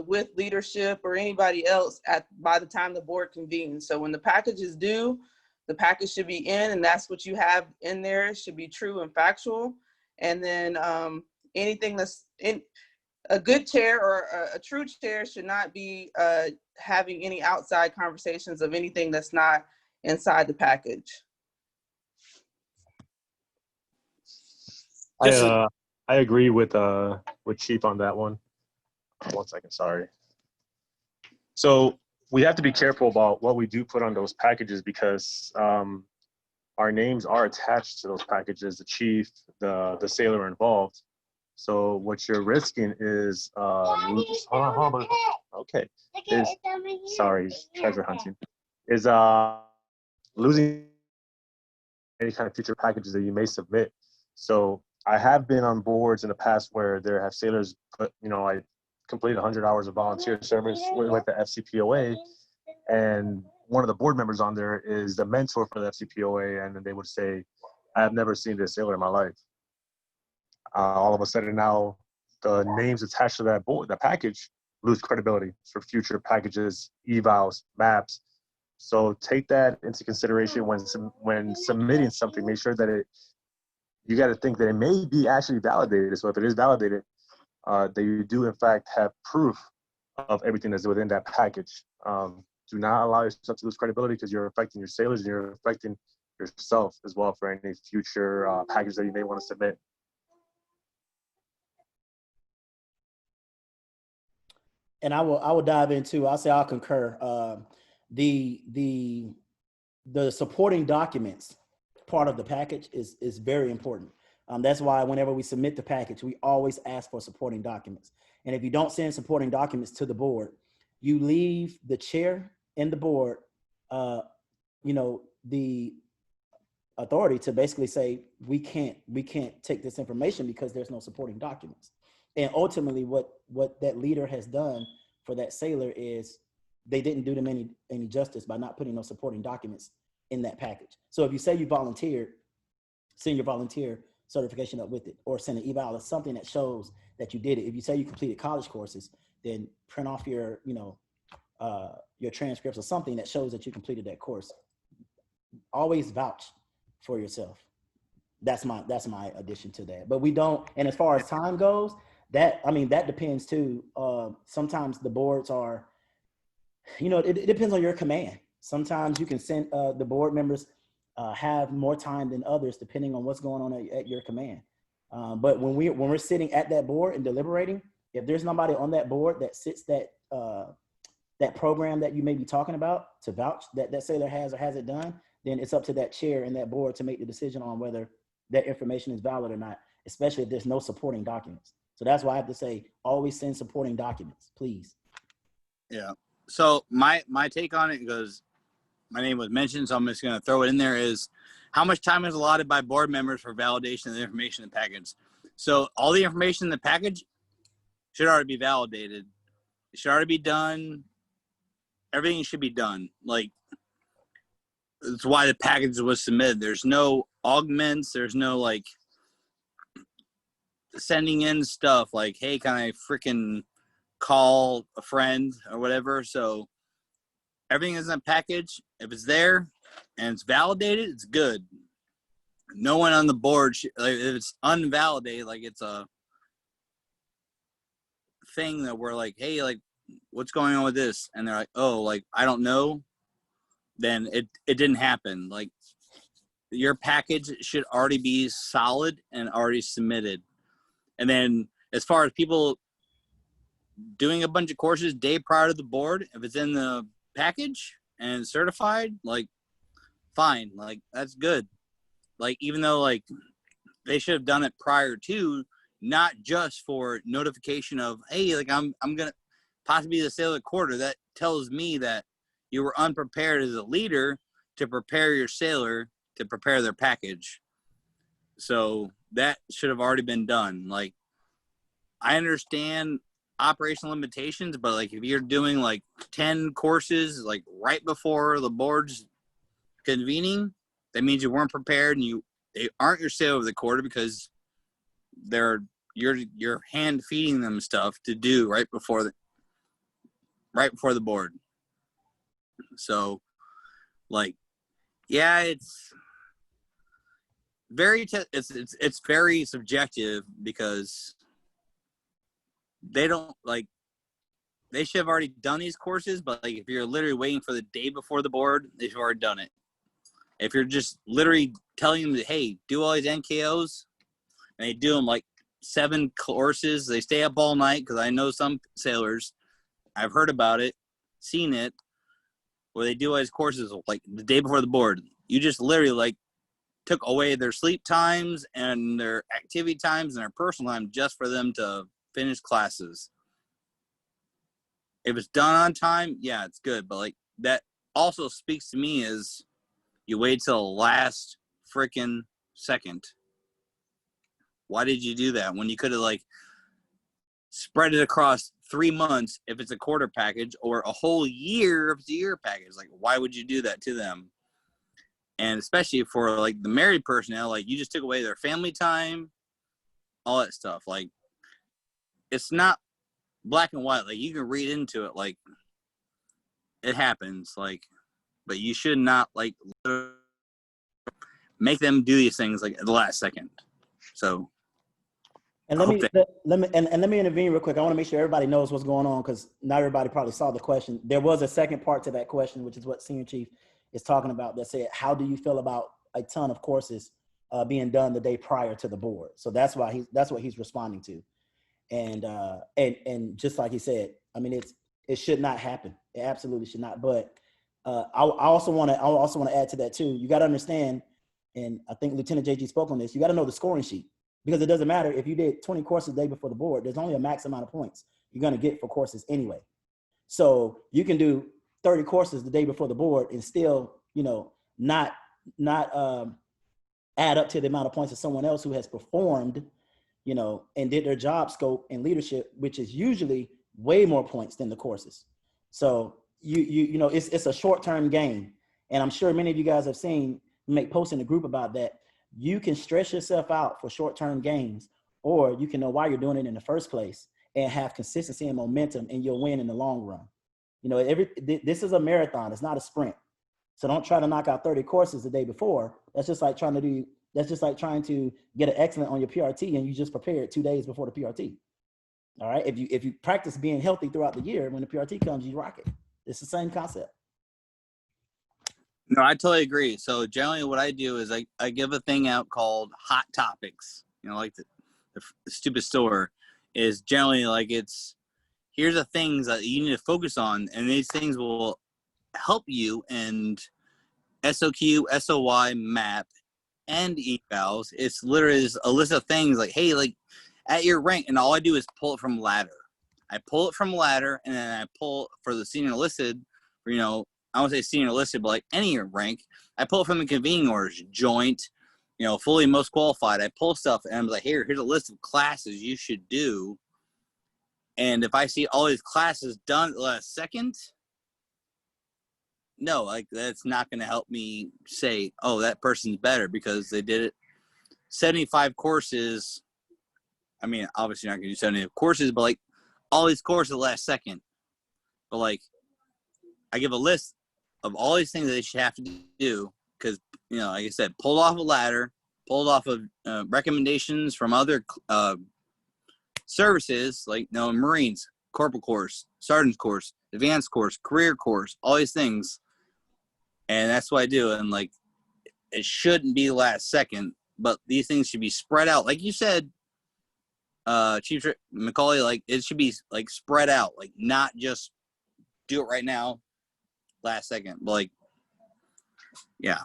with leadership or anybody else by the time the board convenes. So when the package is due, the package should be in, and that's what you have in there should be true and factual. And then anything that's in a good chair or a true chair should not be having any outside conversations of anything that's not inside the package. I agree with Chief on that one. 1 second, sorry. So we have to be careful about what we do put on those packages because our names are attached to those packages, the chief, the sailor involved. So what you're risking is treasure hunting is losing any kind of future packages that you may submit. So I have been on boards in the past where there have sailors put, I completed 100 hours of volunteer service with the FCPOA, and one of the board members on there is the mentor for the FCPOA, and then they would say, I have never seen this sailor in my life. All of a sudden now the names attached to that board, the package, lose credibility for future packages, evals, maps. So take that into consideration when submitting something. Make sure that you got to think that it may be actually validated. So if it is validated, that you do in fact have proof of everything that's within that package. Do not allow yourself to lose credibility because you're affecting your sailors and you're affecting yourself as well for any future package that you may want to submit. And I will dive into. I'll concur. The supporting documents part of the package is very important. That's why whenever we submit the package, we always ask for supporting documents. And if you don't send supporting documents to the board, you leave the chair and the board, the authority to basically say, we can't take this information because there's no supporting documents. And ultimately what that leader has done for that sailor is they didn't do them any justice by not putting those supporting documents in that package. So if you say you volunteered, send your volunteer certification up with it, or send an eval or something that shows that you did it. If you say you completed college courses, then print off your transcripts or something that shows that you completed that course. Always vouch for yourself. That's my addition to that. But we don't, and as far as time goes, that depends too. Sometimes the boards are, it depends on your command. Sometimes you can send the board members have more time than others depending on what's going on at your command. But when we're sitting at that board and deliberating, if there's nobody on that board that sits that program that you may be talking about to vouch that sailor has or hasn't done, then it's up to that chair and that board to make the decision on whether that information is valid or not, especially if there's no supporting documents. So that's why I have to say, always send supporting documents, please. Yeah. So my take on it, because my name was mentioned, so I'm just going to throw it in there, is how much time is allotted by board members for validation of the information in the package. So all the information in the package should already be validated. It should already be done. Everything should be done. Like, that's why the package was submitted. There's no augments. There's no, like, sending in stuff like, hey, can I freaking call a friend or whatever? So everything is in a package. If it's there and it's validated, it's good. No one on the board, like, if it's unvalidated, like it's a thing that we're like, hey, like, what's going on with this? And they're like, oh, like, I don't know. Then it didn't happen. Like, your package should already be solid and already submitted. And then as far as people doing a bunch of courses day prior to the board, if it's in the package and certified, like, fine, like, that's good. Like, even though, like, they should have done it prior to, not just for notification of, hey, like I'm gonna possibly the sailor quarter. That tells me that you were unprepared as a leader to prepare your sailor to prepare their package. So that should have already been done. Like, I understand operational limitations, but like if you're doing like 10 courses like right before the board's convening, that means you weren't prepared and they aren't your sailor of the quarter because you're hand feeding them stuff to do right before the board. So like, yeah, it's very it's very subjective because they don't like, they should have already done these courses, but like if you're literally waiting for the day before the board, they've already done it. If you're just literally telling them that, hey, do all these NKOs, and they do them like 7 courses, they stay up all night, because I know some sailors, I've heard about it, seen it, where they do all these courses like the day before the board. You just literally like took away their sleep times and their activity times and their personal time just for them to finish classes. If it's done on time, yeah, it's good. But like that also speaks to me as you wait till the last freaking second. Why did you do that when you could have like spread it across 3 months if it's a quarter package, or a whole year if it's a year package? Like, why would you do that to them? And especially for like the married personnel, like you just took away their family time, all that stuff. Like, it's not black and white. Like, you can read into it, like it happens, like, but you should not like make them do these things like at the last second. So, and let me intervene real quick. I want to make sure everybody knows what's going on, because not everybody probably saw the question. There was a second part to that question, which is what Senior Chief is talking about, that said, how do you feel about a ton of courses being done the day prior to the board? So that's what he's responding to. And just like he said, I mean, it should not happen. It absolutely should not. But I also want to add to that too. You got to understand, and I think Lieutenant JG spoke on this, you got to know the scoring sheet, because it doesn't matter if you did 20 courses the day before the board, there's only a max amount of points you're going to get for courses anyway. So you can do 30 courses the day before the board and still, not add up to the amount of points of someone else who has performed, and did their job scope and leadership, which is usually way more points than the courses. So it's a short-term game. And I'm sure many of you guys have seen, make posts in the group about that. You can stress yourself out for short-term gains, or you can know why you're doing it in the first place and have consistency and momentum, and you'll win in the long run. This is a marathon. It's not a sprint. So don't try to knock out 30 courses the day before. That's just like trying to get an excellent on your PRT and you just prepared 2 days before the PRT. All right. If you practice being healthy throughout the year, when the PRT comes, you rock it. It's the same concept. No, I totally agree. So generally what I do is I give a thing out called Hot Topics, like the stupid store is generally like, here's the things that you need to focus on, and these things will help you in SOQ, SOY, MAP, and evals. It's literally a list of things like, hey, like at your rank, and all I do is pull it from ladder. I pull it from ladder, and then I pull for the senior listed, I won't say senior listed, but like any rank, I pull it from the convening orders, joint, fully most qualified. I pull stuff, and I'm like, here's a list of classes you should do. And if I see all these classes done at the last second, no, like that's not going to help me say, oh, that person's better because they did it 75 courses. I mean, obviously you're not going to do 75 courses, but like all these courses at the last second. But like I give a list of all these things that they should have to do because, like I said, pulled off a ladder, pulled off of recommendations from other services like Marines, corporal course, sergeant's course, advanced course, career course, all these things. And that's what I do. And like, it shouldn't be last second, but these things should be spread out. Like you said, Chief Macaulay, like it should be like spread out, like not just do it right now, last second. But like, yeah.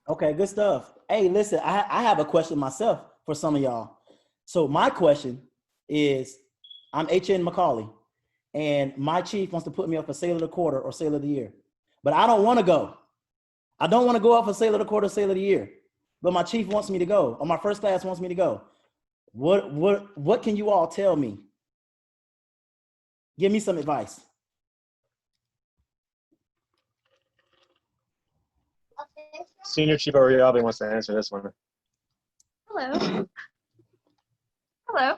Okay, good stuff. Hey, listen, I have a question myself for some of y'all. So my question is, I'm HN McCauley, and my chief wants to put me up for Sailor of the Quarter or Sailor of the Year. But I don't want to go. I don't want to go up for Sailor of the Quarter, Sailor of the Year. But my chief wants me to go, or my first class wants me to go. What can you all tell me? Give me some advice. Senior Chief Ariabe wants to answer this one. Hello. Hello.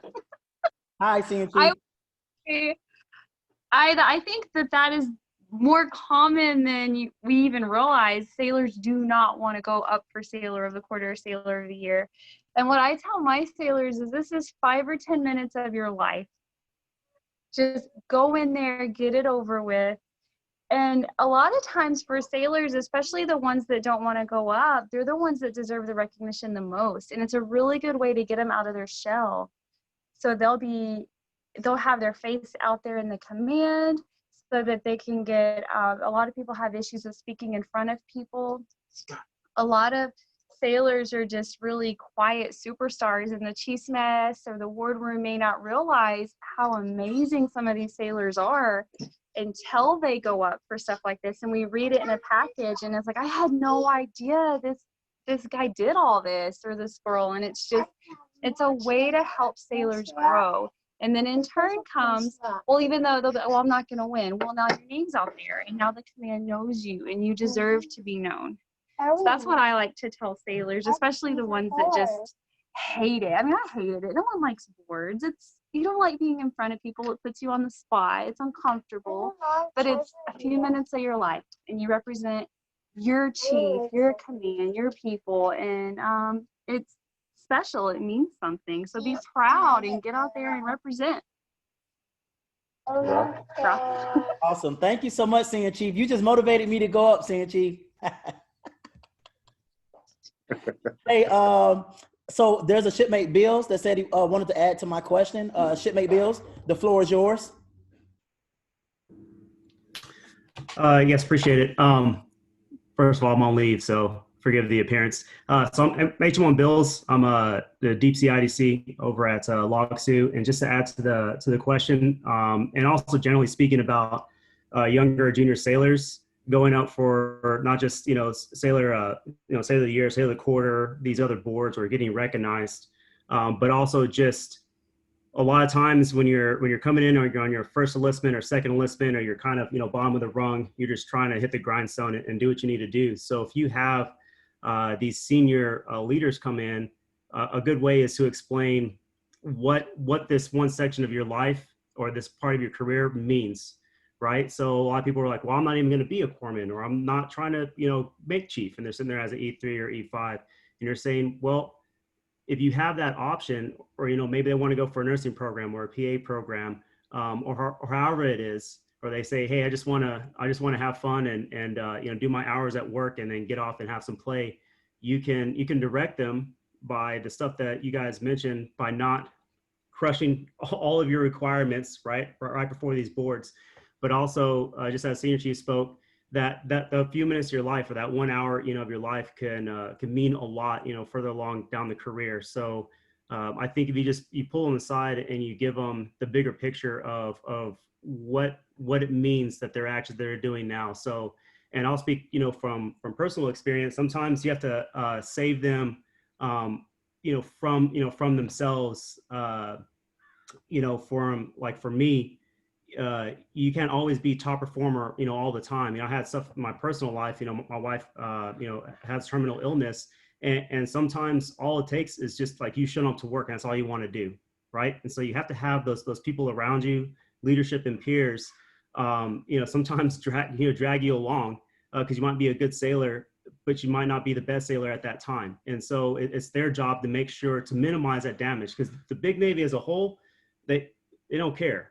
Hi, Senior Chief. I think that is more common than we even realize. Sailors do not want to go up for Sailor of the Quarter or Sailor of the Year. And what I tell my sailors is this is 5 or 10 minutes of your life. Just go in there, get it over with. And a lot of times for sailors, especially the ones that don't want to go up, they're the ones that deserve the recognition the most. And it's a really good way to get them out of their shell. So they'll have their face out there in the command so that they can get, a lot of people have issues with speaking in front of people. A lot of sailors are just really quiet superstars, and the chief's mess or the wardroom may not realize how amazing some of these sailors are until they go up for stuff like this. And we read it in a package and it's like, I had no idea this guy did all this, or this girl. And it's a way to help sailors grow. And then in turn comes, well, even though they'll be, well, I'm not going to win. Well, now your name's out there, and now the command knows you, and you deserve to be known. So that's what I like to tell sailors, especially the ones that just hate it. I mean, I hated it. No one likes boards. You don't like being in front of people. It puts you on the spot. It's uncomfortable, but it's a few minutes of your life, and you represent your chief, your command, your people, and it's special. It means something. So be proud and get out there and represent. Awesome. Thank you so much, Senior Chief. You just motivated me to go up, Senior Chief. Hey, so there's a shipmate Bills that said he wanted to add to my question. Shipmate Bills, the floor is yours. Yes, appreciate it. First of all, I'm on leave, so forgive the appearance. So I'm H1 Bills. I'm the Deep Sea IDC over at LogSU. And just to add to the question, and also generally speaking about younger junior sailors going out for not just Sailor of the Year, Sailor of the Quarter, these other boards or getting recognized, but also just a lot of times when you're coming in or you're on your first enlistment or second enlistment, or you're kind of bottom of the rung, you're just trying to hit the grindstone and do what you need to do. So if you have these senior leaders come in, a good way is to explain what this one section of your life or this part of your career means, right? So a lot of people are like, well, I'm not even going to be a corpsman, or I'm not trying to make chief, and they're sitting there as an E3 or E5, and you're saying, well, if you have that option, or maybe they want to go for a nursing program or a PA program, or however it is, or they say, hey, I just want to have fun and do my hours at work and then get off and have some play. You can direct them by the stuff that you guys mentioned, by not crushing all of your requirements right before these boards, but also just as Senior Chief spoke, that the few minutes of your life, or that 1 hour of your life can mean a lot further along down the career. So I think if you pull them aside and you give them the bigger picture of what it means that they're doing now. So, and I'll speak from personal experience. Sometimes you have to save them from themselves. For me, you can't always be top performer all the time. I had stuff in my personal life. My wife has terminal illness, and sometimes all it takes is just like you showing up to work, and that's all you want to do, right? And so you have to have those people around you, leadership and peers, sometimes drag you along, because you might be a good sailor, but you might not be the best sailor at that time. And so it's their job to make sure to minimize that damage, because the big Navy as a whole, they don't care.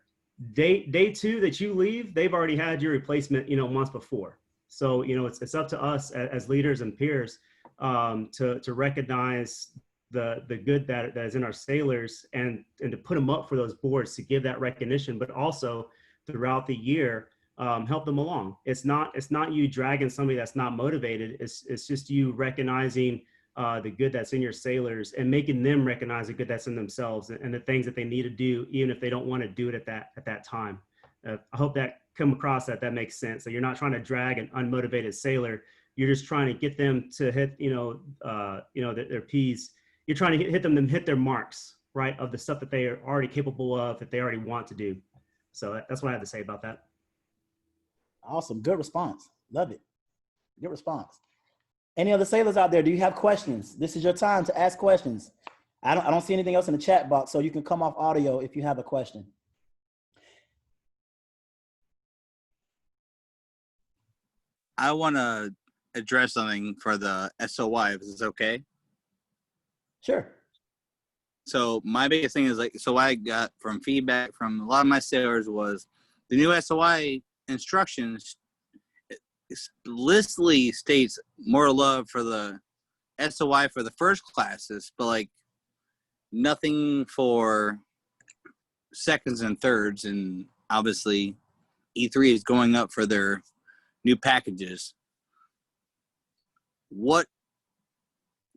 Day two that you leave, they've already had your replacement, months before. So, it's up to us as leaders and peers to recognize the good that is in our sailors, and to put them up for those boards, to give that recognition, but also throughout the year, help them along. It's not you dragging somebody that's not motivated. It's just you recognizing the good that's in your sailors and making them recognize the good that's in themselves and the things that they need to do, even if they don't want to do it at that time. I hope that come across that makes sense. So you're not trying to drag an unmotivated sailor. You're just trying to get them to hit, their P's. You're trying to hit them to hit their marks, right, of the stuff that they are already capable of, that they already want to do. So that's what I have to say about that. Awesome. Good response. Love it. Good response. Any other sailors out there? Do you have questions? This is your time to ask questions. I don't see anything else in the chat box, so you can come off audio if you have a question. I want to address something for the SOY, if it's okay. Sure. So my biggest thing is so I got from feedback from a lot of my sailors was the new SOY instructions explicitly states more love for the SOY for the first classes, but nothing for seconds and thirds. And obviously E3 is going up for their new packages. What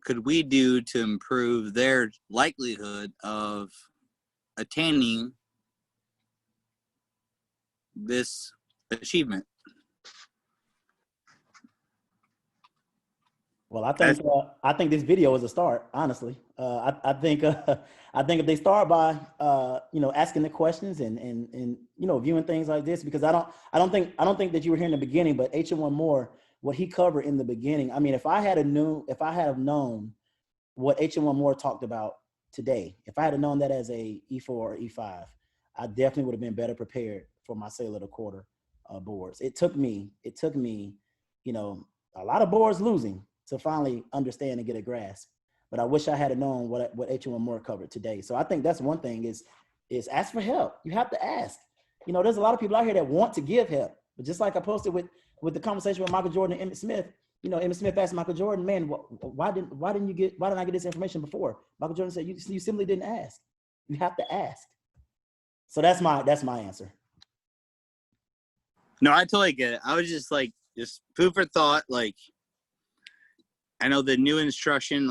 could we do to improve their likelihood of attaining this achievement? Well, I think this video is a start. Honestly, I think if they start by asking the questions and viewing things like this, because I don't think that you were here in the beginning, but H1 Moore, what he covered in the beginning. I mean, if I had known what H1 Moore talked about today, if I had known that as a E4 or E5, I definitely would have been better prepared for my Sailor of the Quarter boards. It took me, a lot of boards losing to finally understand and get a grasp. But I wish I had known what H1 Moore covered today. So I think that's one thing is ask for help. You have to ask. There's a lot of people out here that want to give help. But just like I posted with the conversation with Michael Jordan and Emmitt Smith, Emmitt Smith asked Michael Jordan, man, why didn't I get this information before? Michael Jordan said, you simply didn't ask. You have to ask. So that's my answer. No, I totally get it. I was just food for thought. I know the new instruction,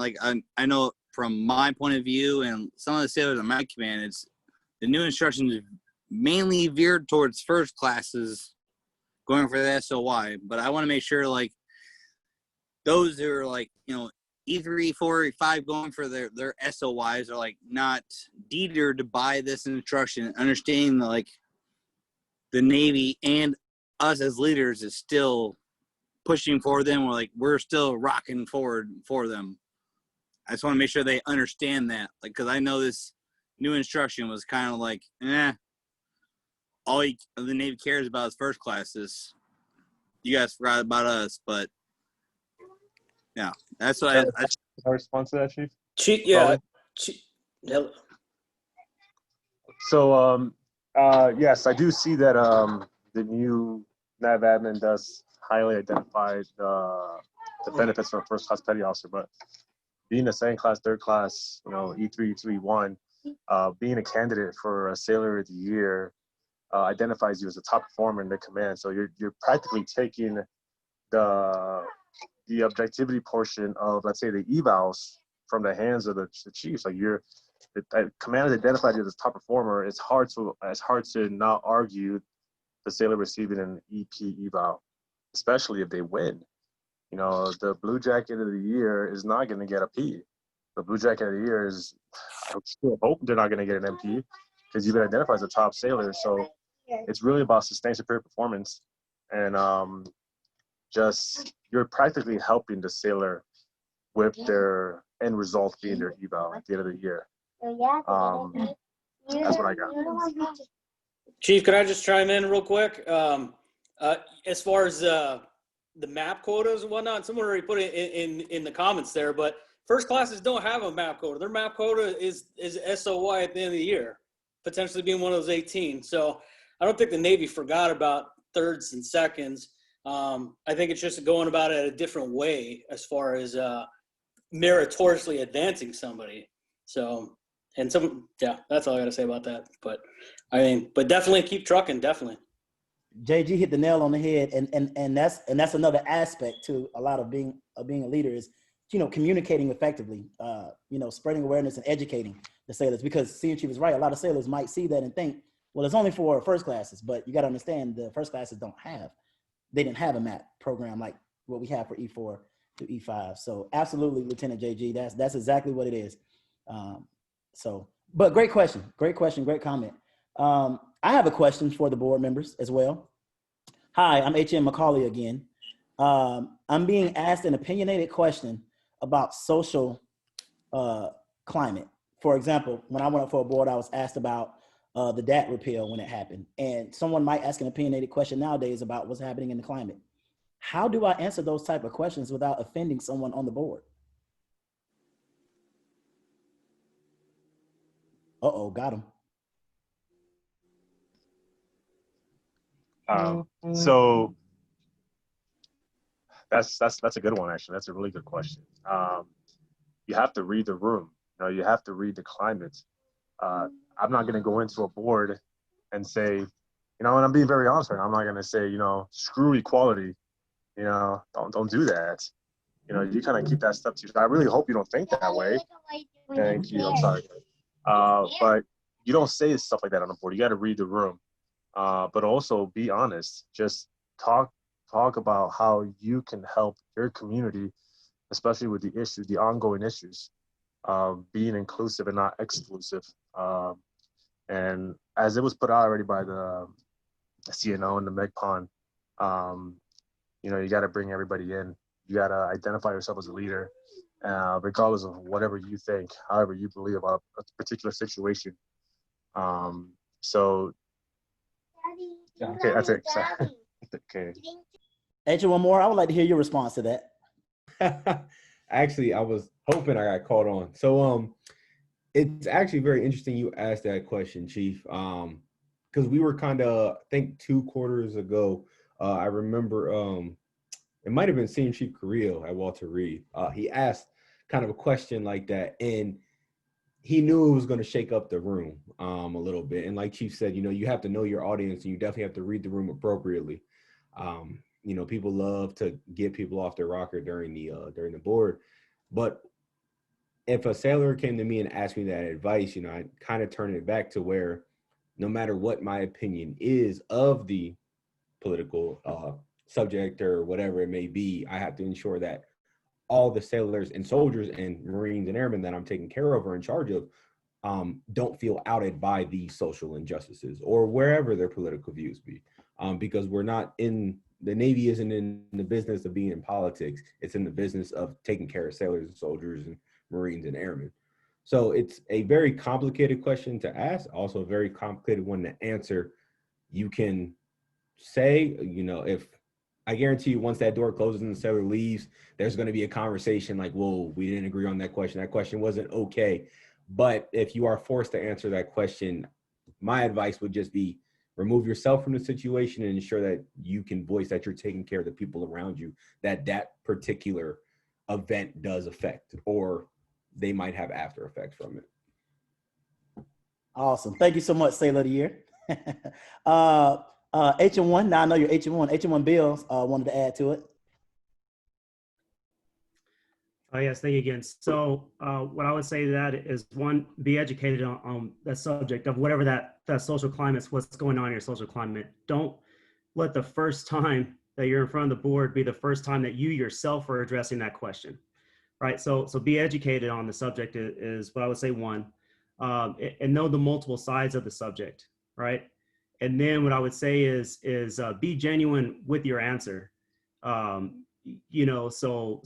I know from my point of view and some of the sailors on my command, it's the new instruction is mainly veered towards first classes going for the SOY. But I want to make sure those who are E3, E4, E5 going for their SOYs are not deterred to buy this instruction, understanding the Navy and us as leaders is still pushing for them. We're still rocking forward for them. I just want to make sure they understand that, because I know this new instruction was kind of all the Navy cares about is first classes. You guys forgot about us, but yeah, that's what I respond to that, Chief. Yeah. So, yes, I do see that the new nav admin does highly identify the benefits for a first class petty officer, but being a second class, third class, E3, E3, E1, being a candidate for a Sailor of the Year identifies you as a top performer in the command. So you're practically taking the objectivity portion of, let's say, the evals from the hands of the chiefs. Command is identified you as a top performer. It's hard to not argue the Sailor receiving an EP eval, especially if they win. The Blue Jacket of the Year is not going to get a P. The Blue Jacket of the Year is, I still hope they're not going to get an MP because you've been identified as a top sailor. So it's really about sustained superior performance. And you're practically helping the sailor with their end result being their eval at the end of the year. That's what I got. Chief, can I just chime in real quick? As far as the map quotas and whatnot, someone already put it in the comments there, but first classes don't have a map quota. Their map quota is SOY at the end of the year, potentially being one of those 18. So I don't think the Navy forgot about thirds and seconds. I think it's just going about it a different way as far as meritoriously advancing somebody. So, that's all I got to say about that. But but definitely keep trucking, definitely. JG hit the nail on the head, and that's another aspect to a lot of being a leader is communicating effectively, spreading awareness and educating the sailors, because Senior Chief is right. A lot of sailors might see that and think, well, it's only for first classes, but you got to understand the first classes they didn't have a MAP program like what we have for E4 to E5. So absolutely, Lieutenant JG, that's exactly what it is. But great question, great comment. I have a question for the board members as well. Hi, I'm HM McCauley again. I'm being asked an opinionated question about social climate. For example, when I went up for a board, I was asked about the DAT repeal when it happened. And someone might ask an opinionated question nowadays about what's happening in the climate. How do I answer those type of questions without offending someone on the board? Uh-oh, got him. So that's a good one, actually. That's a really good question. You have to read the room. You have to read the climate. I'm not going to go into a board and say, and I'm being very honest right now. I'm not going to say, screw equality. Don't do that. You kind of keep that stuff to yourself. I really hope you don't think that way. Thank you. I'm sorry. But you don't say stuff like that on the board. You got to read the room. But also be honest. Just talk about how you can help your community, especially with the ongoing issues, being inclusive and not exclusive. And as it was put out already by the CNO and the MEGPON, you got to bring everybody in. You got to identify yourself as a leader, regardless of whatever you think, however you believe about a particular situation. So, okay, that's it. Okay. Answer one more. I would like to hear your response to that. Actually, I was hoping I got caught on. So, it's actually very interesting you asked that question, Chief. Because we were kind of, I think 2 quarters ago, I remember it might have been Senior Chief Carrillo at Walter Reed. He asked kind of a question like that, and he knew it was going to shake up the room a little bit. And like Chief said, you have to know your audience, and you definitely have to read the room appropriately. People love to get people off their rocker during the board, but if a sailor came to me and asked me that advice, I kind of turn it back to where no matter what my opinion is of the political subject or whatever it may be, I have to ensure that all the sailors and soldiers and Marines and airmen that I'm taking care of or in charge of don't feel outed by these social injustices or wherever their political views be. Because the Navy isn't in the business of being in politics. It's in the business of taking care of sailors and soldiers and Marines and airmen. So it's a very complicated question to ask, also a very complicated one to answer. You can say, if I guarantee you once that door closes and the sailor leaves, there's going to be a conversation like, whoa, we didn't agree on that question. That question wasn't okay. But if you are forced to answer that question, my advice would just be remove yourself from the situation and ensure that you can voice that you're taking care of the people around you, that particular event does affect, or they might have after effects from it. Awesome. Thank you so much, Sailor of the Year. HM1, now I know you're HM1. HM1 Bills wanted to add to it. Oh, yes, thank you again. So what I would say to that is, one, be educated on that subject of whatever that social climate is, what's going on in your social climate. Don't let the first time that you're in front of the board be the first time that you yourself are addressing that question, right? So be educated on the subject is what I would say, one, and know the multiple sides of the subject, right? And then what I would say is be genuine with your answer. So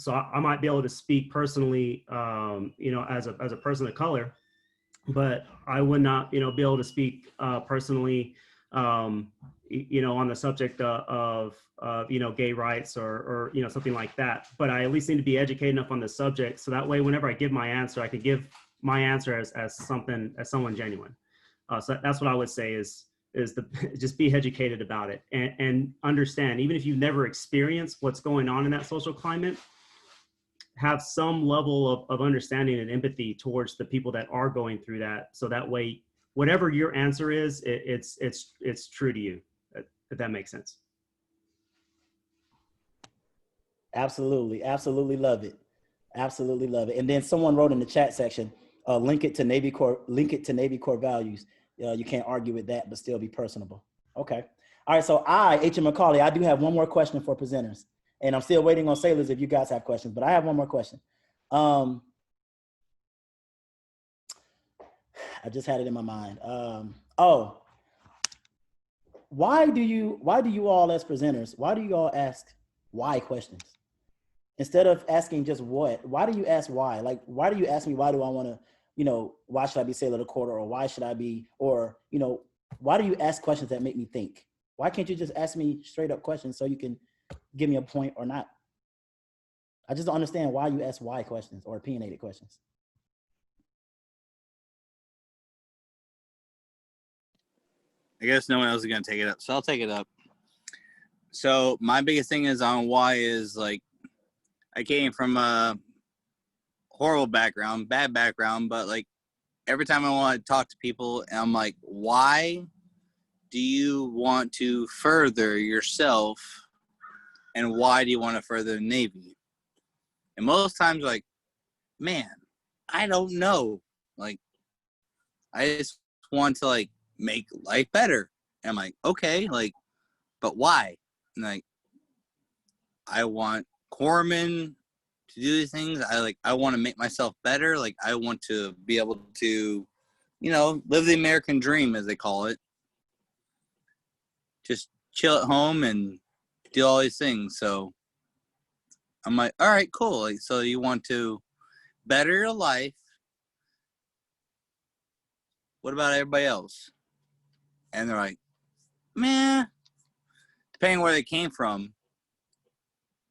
I might be able to speak personally, as a person of color, but I would not, be able to speak personally, on the subject of gay rights or something like that. But I at least need to be educated enough on the subject, so that way, whenever I give my answer, I could give my answer as someone genuine. So that's what I would say is just be educated about it and understand, even if you've never experienced what's going on in that social climate, have some level of understanding and empathy towards the people that are going through that. So that way, whatever your answer is, it's true to you, if that makes sense. Absolutely. Absolutely love it. Absolutely love it. And then someone wrote in the chat section, link it to Navy Corps values. You can't argue with that, but still be personable. Okay. All right. So H.M. McCauley, I do have one more question for presenters, and I'm still waiting on sailors if you guys have questions, but I have one more question. I just had it in my mind. Why do you all as presenters, why do you all ask why questions? Instead of asking just what, why do you ask why? Like, why do you ask me, why do I want to, why should I be sailor of the quarter, or why should I be, or, why do you ask questions that make me think? Why can't you just ask me straight up questions so you can give me a point or not? I just don't understand why you ask why questions or opinionated questions. I guess no one else is going to take it up, so I'll take it up. So my biggest thing is on why is, like, I came from a horrible background, bad background, but, like, every time I want to talk to people, I'm like, why do you want to further yourself, and why do you want to further the Navy? And most times, like, man, I don't know. Like, I just want to, like, make life better. And I'm like, okay, like, but why? And, like, I want corpsmen to do these things. I want to make myself better. Like, I want to be able to, live the American dream, as they call it. Just chill at home and do all these things. So I'm like, all right, cool. Like, so you want to better your life. What about everybody else? And they're like, man, depending where they came from,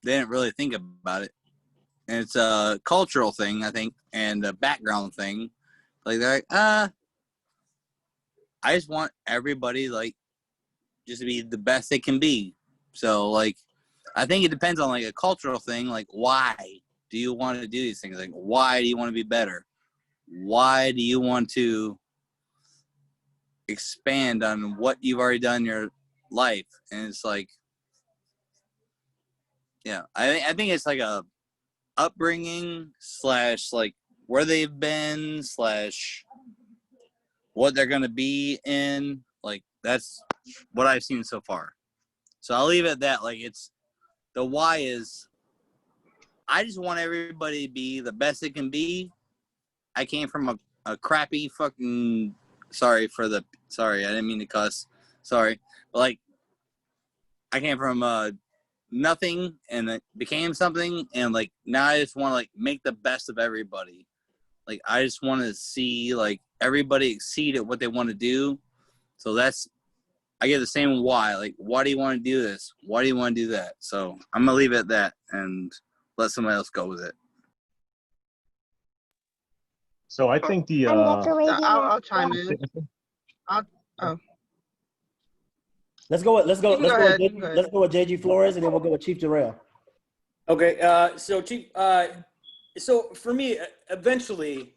they didn't really think about it. And it's a cultural thing, I think, and a background thing. Like, they're like, I just want everybody, like, just to be the best they can be. So, like, I think it depends on, like, a cultural thing. Like, why do you want to do these things? Like, why do you want to be better? Why do you want to expand on what you've already done in your life? And it's like, yeah, I think it's like a upbringing / like where they've been / what they're going to be in. Like, that's what I've seen so far. So I'll leave it at that. Like, it's the why is, I just want everybody to be the best it can be. I came from a crappy fucking, sorry, I didn't mean to cuss. Sorry. But, like, I came from nothing and it became something. And, like, now I just want to, like, make the best of everybody. Like, I just want to see, like, everybody exceed at what they want to do. So I get the same why. Like, why do you want to do this? Why do you want to do that? So I'm going to leave it at that and let somebody else go with it. So I think I'll chime in. Let's go with JG Flores, and then we'll go with Chief Jarrell. Okay, so Chief, so for me, eventually,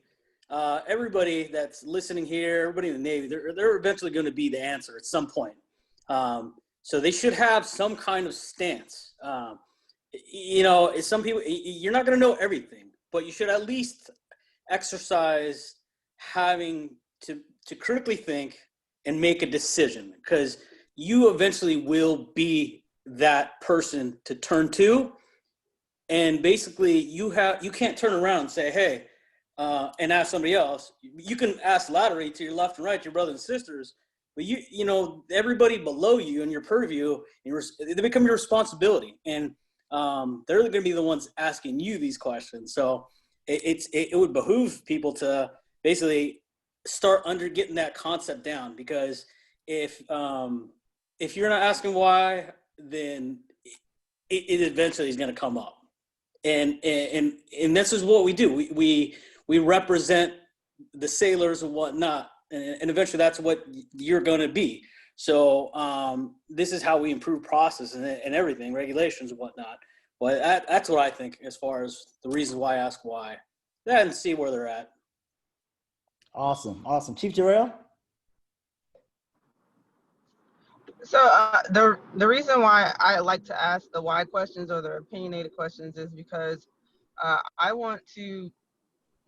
everybody that's listening here, everybody in the Navy, they're eventually going to be the answer at some point. So they should have some kind of stance. Some people, you're not going to know everything, but you should at least exercise having to critically think and make a decision, because you eventually will be that person to turn to. And basically you can't turn around and say, hey, and ask somebody else. You can ask laterally to your left and right, your brothers and sisters, but everybody below you in your purview, they become your responsibility. And they're going to be the ones asking you these questions. So it would behoove people to basically start getting that concept down, because if you're not asking why, then it eventually is going to come up. And this is what we do. We represent the sailors and whatnot, and eventually that's what you're going to be. So this is how we improve process and everything, regulations and whatnot. But that's what I think as far as the reasons why I ask why. And see where they're at. Awesome. Chief Jarrell? So the reason why I like to ask the why questions or the opinionated questions is because I want to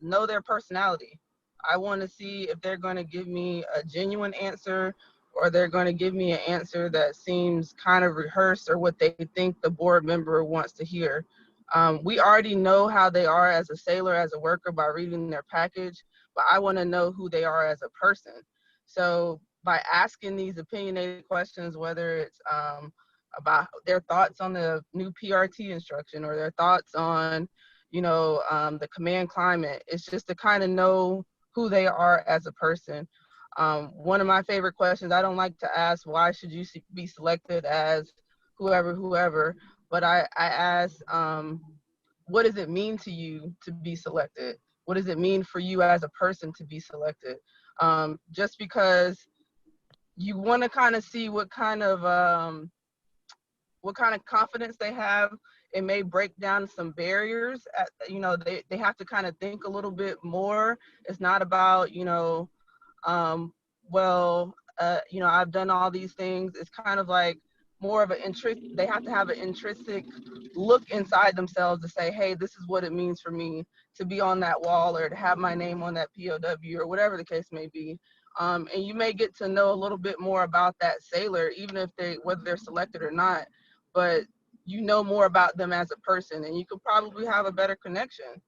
know their personality. I want to see if they're going to give me a genuine answer or they're going to give me an answer that seems kind of rehearsed or what they think the board member wants to hear. We already know how they are as a sailor, as a worker by reading their package, but I want to know who they are as a person. So by asking these opinionated questions, whether it's about their thoughts on the new PRT instruction or their thoughts on, the command climate, it's just to kind of know who they are as a person. One of my favorite questions, I don't like to ask, why should you be selected as whoever, but I ask, what does it mean to you to be selected? What does it mean for you as a person to be selected? Just because you want to kind of see what kind of confidence they have. It may break down some barriers. They have to kind of think a little bit more. It's not about, I've done all these things. It's kind of like more of an interest. They have to have an intrinsic look inside themselves to say, hey, this is what it means for me to be on that wall or to have my name on that POW or whatever the case may be. And you may get to know a little bit more about that sailor, even if whether they're selected or not, but you know more about them as a person and you could probably have a better connection.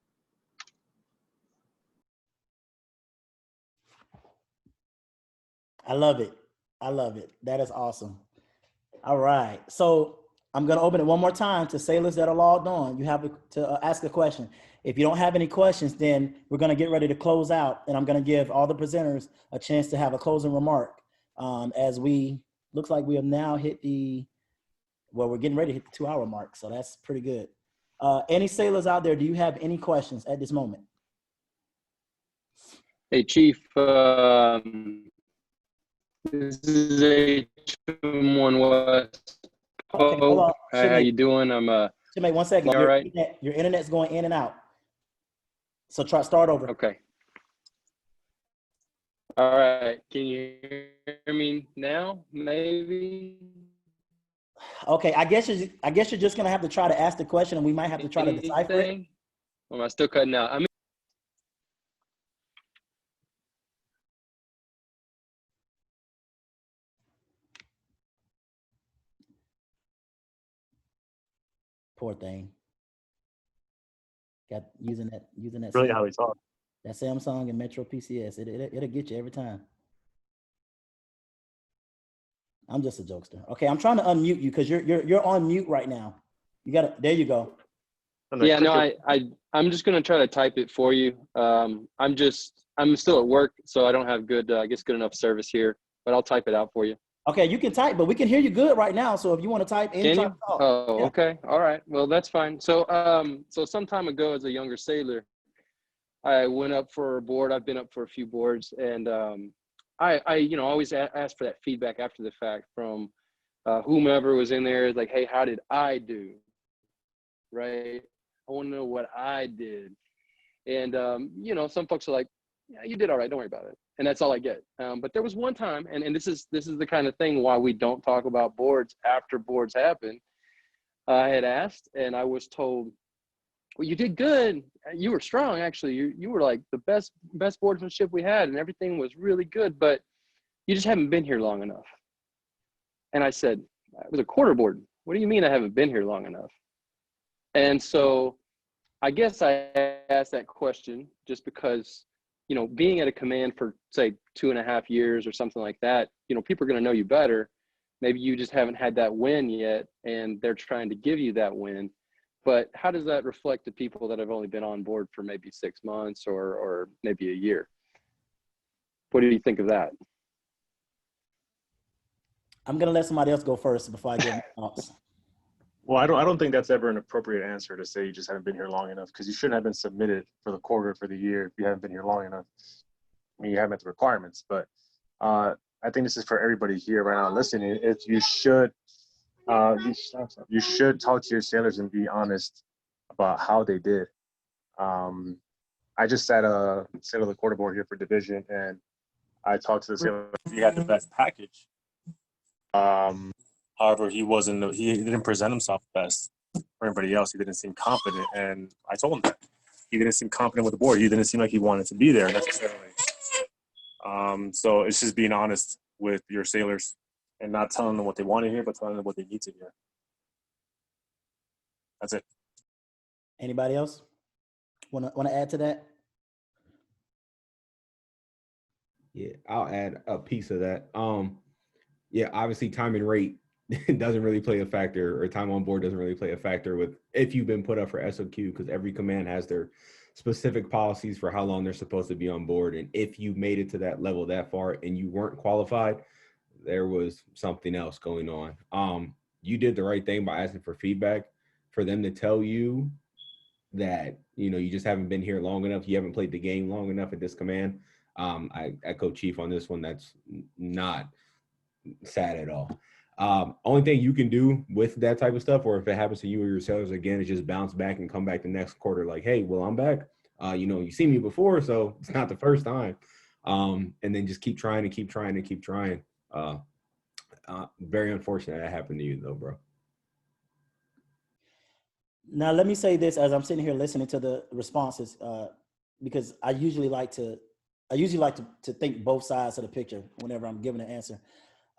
I love it. I love it. That is awesome. All right. So I'm going to open it one more time to sailors that are logged on. You have to ask a question. If you don't have any questions, then we're going to get ready to close out. And I'm going to give all the presenters a chance to have a closing remark as looks like we have now hit we're getting ready to hit the 2-hour mark. So that's pretty good. Any sailors out there, do you have any questions at this moment? Hey, Chief. This is H1 West. Okay, hold on. Hi, how you doing? I'm Shimei, 1 second. all right. Your internet's going in and out. So start over. Okay. All right. Can you hear me now? Maybe. Okay, I guess you're just gonna have to try to ask the question, and we might have to try to decipher it. Or am I still cutting out? Poor thing. Got using that. Really, how he talks. That Samsung and Metro PCS. It'll get you every time. I'm just a jokester. Okay, I'm trying to unmute you because you're on mute right now. There you go. Yeah, no, I'm just gonna try to type it for you. I'm still at work, so I don't have good enough service here, but I'll type it out for you. Okay, you can type, but we can hear you good right now. So if you want to type in, can you? Oh, yeah. Okay, all right. Well, that's fine. So, some time ago, as a younger sailor, I went up for a board. I've been up for a few boards, and I always ask for that feedback after the fact from whomever was in there. Like, hey, how did I do? Right? I want to know what I did. And some folks are like, yeah, you did all right. Don't worry about it. And that's all I get. But there was one time, and this is the kind of thing why we don't talk about boards after boards happen. I had asked, and I was told, well, you did good. You were strong, actually. You were like the best boardsmanship we had, and everything was really good, but you just haven't been here long enough. And I said, it was a quarter board. What do you mean I haven't been here long enough? And so I guess I asked that question just because, being at a command for, say, 2.5 years or something like that, people are going to know you better. Maybe you just haven't had that win yet, and they're trying to give you that win. But how does that reflect to people that have only been on board for maybe 6 months or maybe a year? What do you think of that? I'm going to let somebody else go first before I give my thoughts. Well, I don't think that's ever an appropriate answer to say you just haven't been here long enough, because you shouldn't have been submitted for the quarter, for the year, if you haven't been here long enough. I mean, you haven't met the requirements, but I think this is for everybody here right now listening. If you should talk to your sailors and be honest about how they did. I just sat a sailor of the quarter board here for division, and I talked to the sailor. He had the best package. However, he didn't present himself best. for everybody else, he didn't seem confident. And I told him that. He didn't seem confident with the board. He didn't seem like he wanted to be there necessarily. So it's just being honest with your sailors and not telling them what they want to hear, but telling them what they need to hear. That's it. Anybody else want to add to that? Yeah, I'll add a piece of that. Yeah, obviously time and rate doesn't really play a factor, or time on board doesn't really play a factor with if you've been put up for SOQ, because every command has their specific policies for how long they're supposed to be on board. And if you made it to that level that far and you weren't qualified, there was something else going on. You did the right thing by asking for feedback. For them to tell you that, you know, you just haven't been here long enough, you haven't played the game long enough at this command. I echo Chief on this one. That's not sad at all. Only thing you can do with that type of stuff, or if it happens to you or your sailors again, is just bounce back and come back the next quarter like, hey, well, I'm back. You know, you see me before, so it's not the first time. And then just keep trying and keep trying and keep trying. Very unfortunate that happened to you though, bro. Now, let me say this as I'm sitting here listening to the responses, because I usually like to think both sides of the picture whenever I'm giving an answer.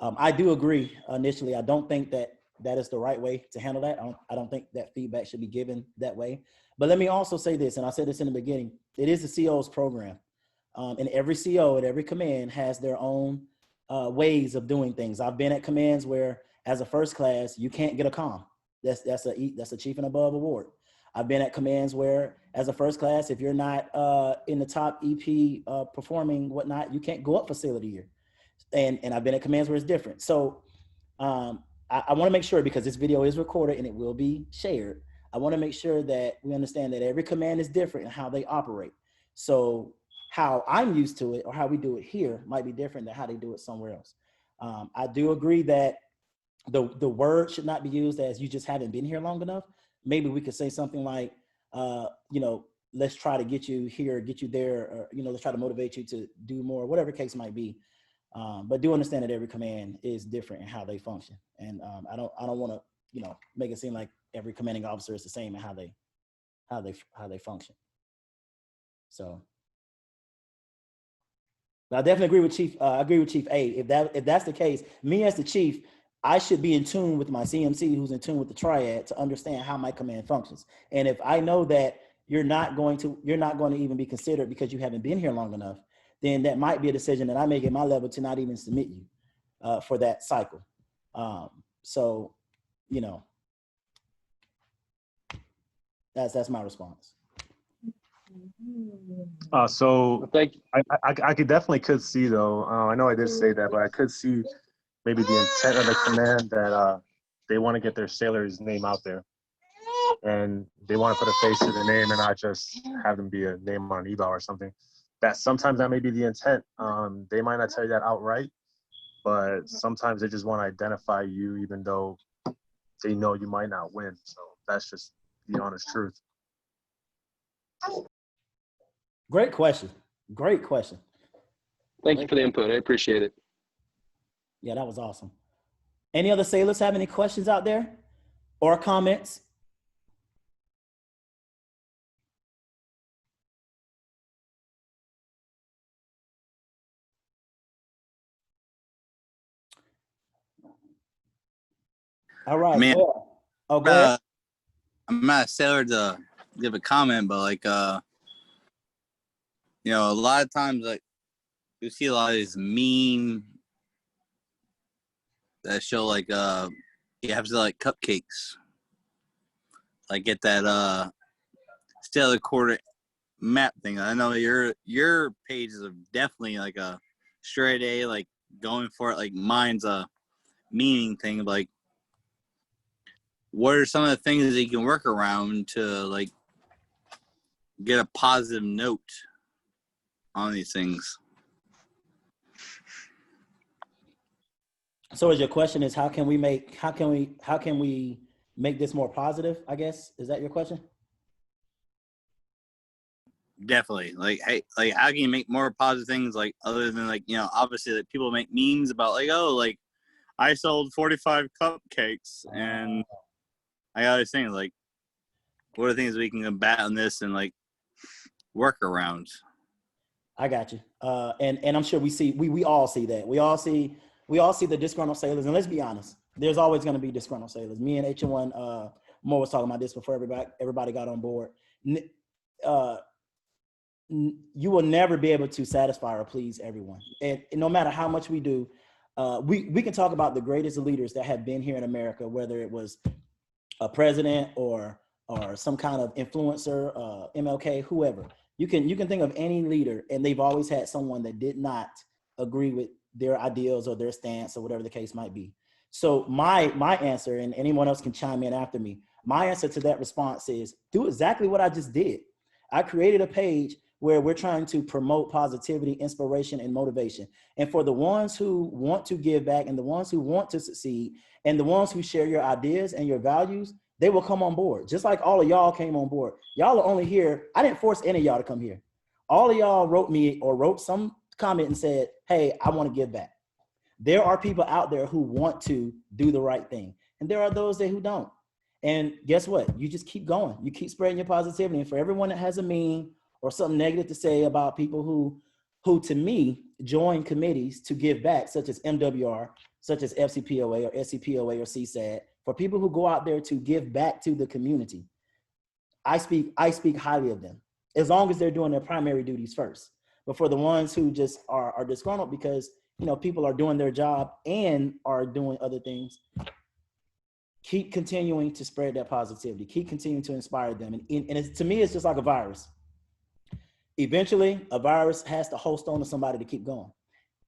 I do agree initially. I don't think that is the right way to handle that. I don't think that feedback should be given that way. But let me also say this, and I said this in the beginning, it is the CO's program. And every CO at every command has their own ways of doing things. I've been at commands where as a first class, you can't get a comm. That's a chief and above award. I've been at commands where as a first class, if you're not in the top EP performing whatnot, you can't go up for Sailor of the Year. And I've been at commands where it's different. So I want to make sure, because this video is recorded and it will be shared, I want to make sure that we understand that every command is different in how they operate. So how I'm used to it or how we do it here might be different than how they do it somewhere else. I do agree that the word should not be used as you just haven't been here long enough. Maybe we could say something like, you know, let's try to get you here, get you there, or, you know, let's try to motivate you to do more, whatever case might be. But do understand that every command is different in how they function. And I don't want to, you know, make it seem like every commanding officer is the same in how they function. So, but I definitely agree with Chief. I agree with Chief A. If that's the case, me as the chief, I should be in tune with my CMC, who's in tune with the triad, to understand how my command functions. And if I know that you're not going to even be considered because you haven't been here long enough, then that might be a decision that I make at my level to not even submit you for that cycle. So, you know, that's my response. So I could see though. I know I did say that, but I could see maybe the intent of the command that they want to get their sailor's name out there, and they want to put a face to the name and not just have them be a name on an eval or something. That sometimes that may be the intent. They might not tell you that outright, but sometimes they just want to identify you, even though they know you might not win. So that's just the honest truth. Great question. Great question. Thank you for the input. I appreciate it. Yeah, that was awesome. Any other sailors have any questions out there or comments? All right. Man, go ahead. I'm not a sailor to give a comment, but like, you know, a lot of times, like, you see a lot of these meme that show like, you have to like cupcakes, like get that sailor of the quarter map thing. I know your pages are definitely like a straight A, like going for it. Like mine's a meaning thing. Like, what are some of the things that you can work around to like get a positive note on these things? So, is your question is how can we make this more positive? I guess, is that your question? Definitely. Like, hey, like how can you make more positive things, like other than like, you know, obviously like people make memes about like, oh, like I sold 45 cupcakes and I always think like, what are the things we can combat on this and like work around? I got you. And I'm sure we all see that. We all see the disgruntled sailors. And let's be honest, there's always going to be disgruntled sailors. Me and H1 Mo was talking about this before everybody got on board. You will never be able to satisfy or please everyone. And no matter how much we do, we can talk about the greatest leaders that have been here in America, whether it was a president or some kind of influencer, MLK, whoever. You can think of any leader, and they've always had someone that did not agree with their ideals or their stance or whatever the case might be. So my answer, and anyone else can chime in after me, my answer to that response is do exactly what I just did. I created a page where we're trying to promote positivity, inspiration, and motivation. And for the ones who want to give back and the ones who want to succeed and the ones who share your ideas and your values, they will come on board. Just like all of y'all came on board. Y'all are only here. I didn't force any of y'all to come here. All of y'all wrote me or wrote some comment and said, hey, I want to give back. There are people out there who want to do the right thing. And there are those who don't. And guess what? You just keep going. You keep spreading your positivity. And for everyone that has a meme or something negative to say about people who to me join committees to give back, such as MWR, such as FCPOA or SCPOA or CSAD, for people who go out there to give back to the community, I speak highly of them, as long as they're doing their primary duties first. But for the ones who just are disgruntled because people are doing their job and are doing other things, keep continuing to spread that positivity. Keep continuing to inspire them. And to me, it's just like a virus. Eventually, a virus has to host on to somebody to keep going.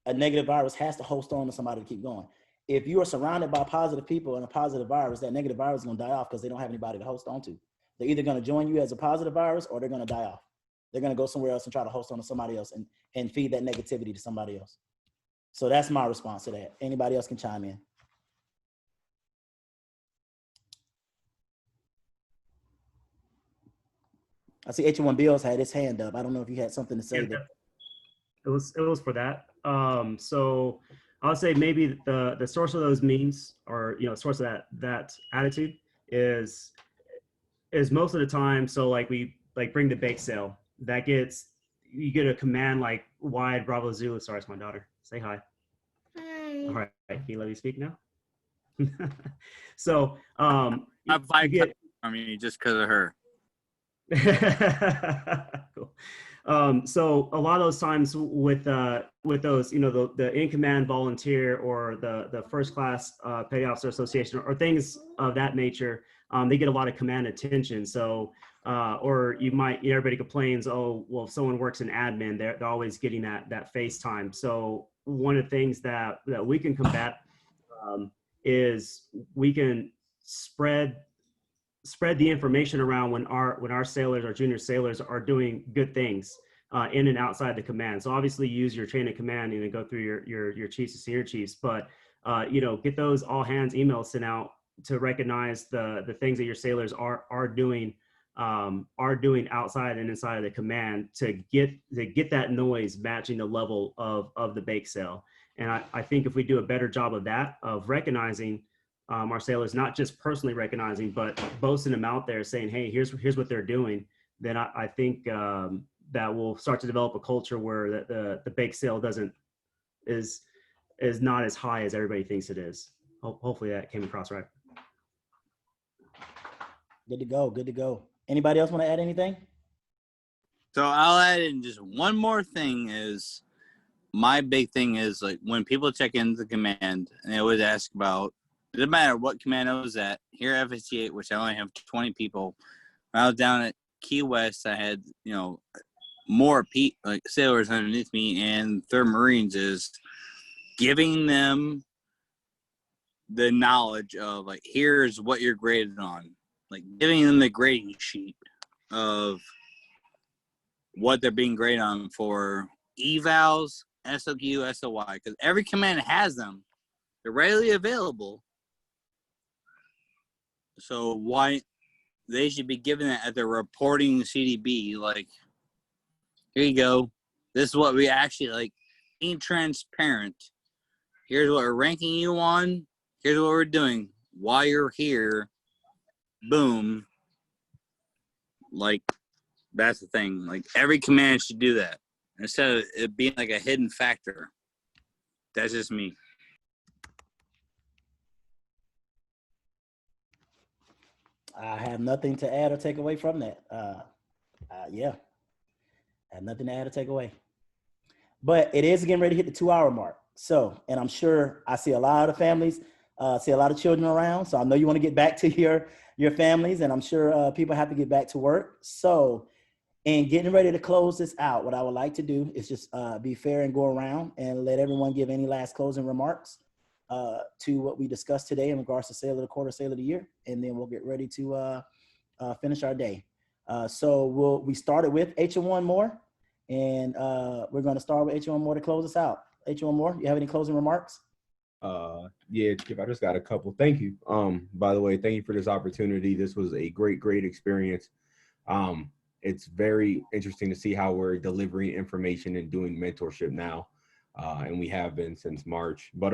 A negative virus has to host on to somebody to keep going. If you are surrounded by positive people and a positive virus, that negative virus is going to die off because they don't have anybody to host on to. They're either going to join you as a positive virus or they're going to die off. They're going to go somewhere else and try to host on to somebody else and feed that negativity to somebody else. So that's my response to that. Anybody else can chime in. I see H1 Bills had his hand up. I don't know if you had something to say there. It was for that. So I'll say maybe the source of those memes or source of that attitude is most of the time. So like we bring the bake sale that you get a command like wide Bravo Zulu. Sorry, it's my daughter. Say hi. Hi. All right. Can you let me speak now? So I get from you just because of her. Cool. So a lot of those times with those, the in command volunteer or the first class petty officer association or things of that nature, they get a lot of command attention. So or everybody complains, oh, well, if someone works in admin, they're always getting that face time. So one of the things that we can combat is we can spread the information around when our sailors, our junior sailors, are doing good things in and outside the command. So obviously use your chain of command and go through your chiefs and senior chiefs, but get those all hands emails sent out to recognize the things that your sailors are doing outside and inside of the command to get that noise matching the level of the bake sale. And I think if we do a better job of that, of recognizing our sailors, not just personally recognizing, but boasting them out there saying, hey, here's what they're doing, then I think that will start to develop a culture where the bake sale is not as high as everybody thinks it is. Hopefully that came across right. Good to go. Anybody else want to add anything? So I'll add in just one more thing is my big thing is like when people check into the command and they always ask about, it doesn't matter what command I was at, here at FST8, which I only have 20 people. When I was down at Key West, I had, more sailors underneath me, and 3rd Marines is giving them the knowledge of like, here's what you're graded on. Like giving them the grading sheet of what they're being graded on for evals, SOQ, SOY, because every command has them. They're readily available. So why they should be given that at their reporting CDB, like, here you go. This is what we actually like, being transparent. Here's what we're ranking you on. Here's what we're doing while you're here. boom. Like, that's the thing. Like, every command should do that instead of it being like a hidden factor. That's just me. I have nothing to add or take away from that. Yeah, I have nothing to add or take away. But it is getting ready to hit the 2-hour mark. So, and I'm sure I see a lot of families, see a lot of children around. So I know you want to get back to your families, and I'm sure people have to get back to work. So, in getting ready to close this out, what I would like to do is just be fair and go around and let everyone give any last closing remarks to what we discussed today in regards to sale of the quarter, sale of the year, and then we'll get ready to finish our day. So we started with H1 Moore, and we're going to start with H1 Moore to close us out. H1 Moore, you have any closing remarks? Yeah, Chip, I just got a couple. Thank you. By the way, thank you for this opportunity. This was a great experience. It's very interesting to see how we're delivering information and doing mentorship now. And we have been since March. But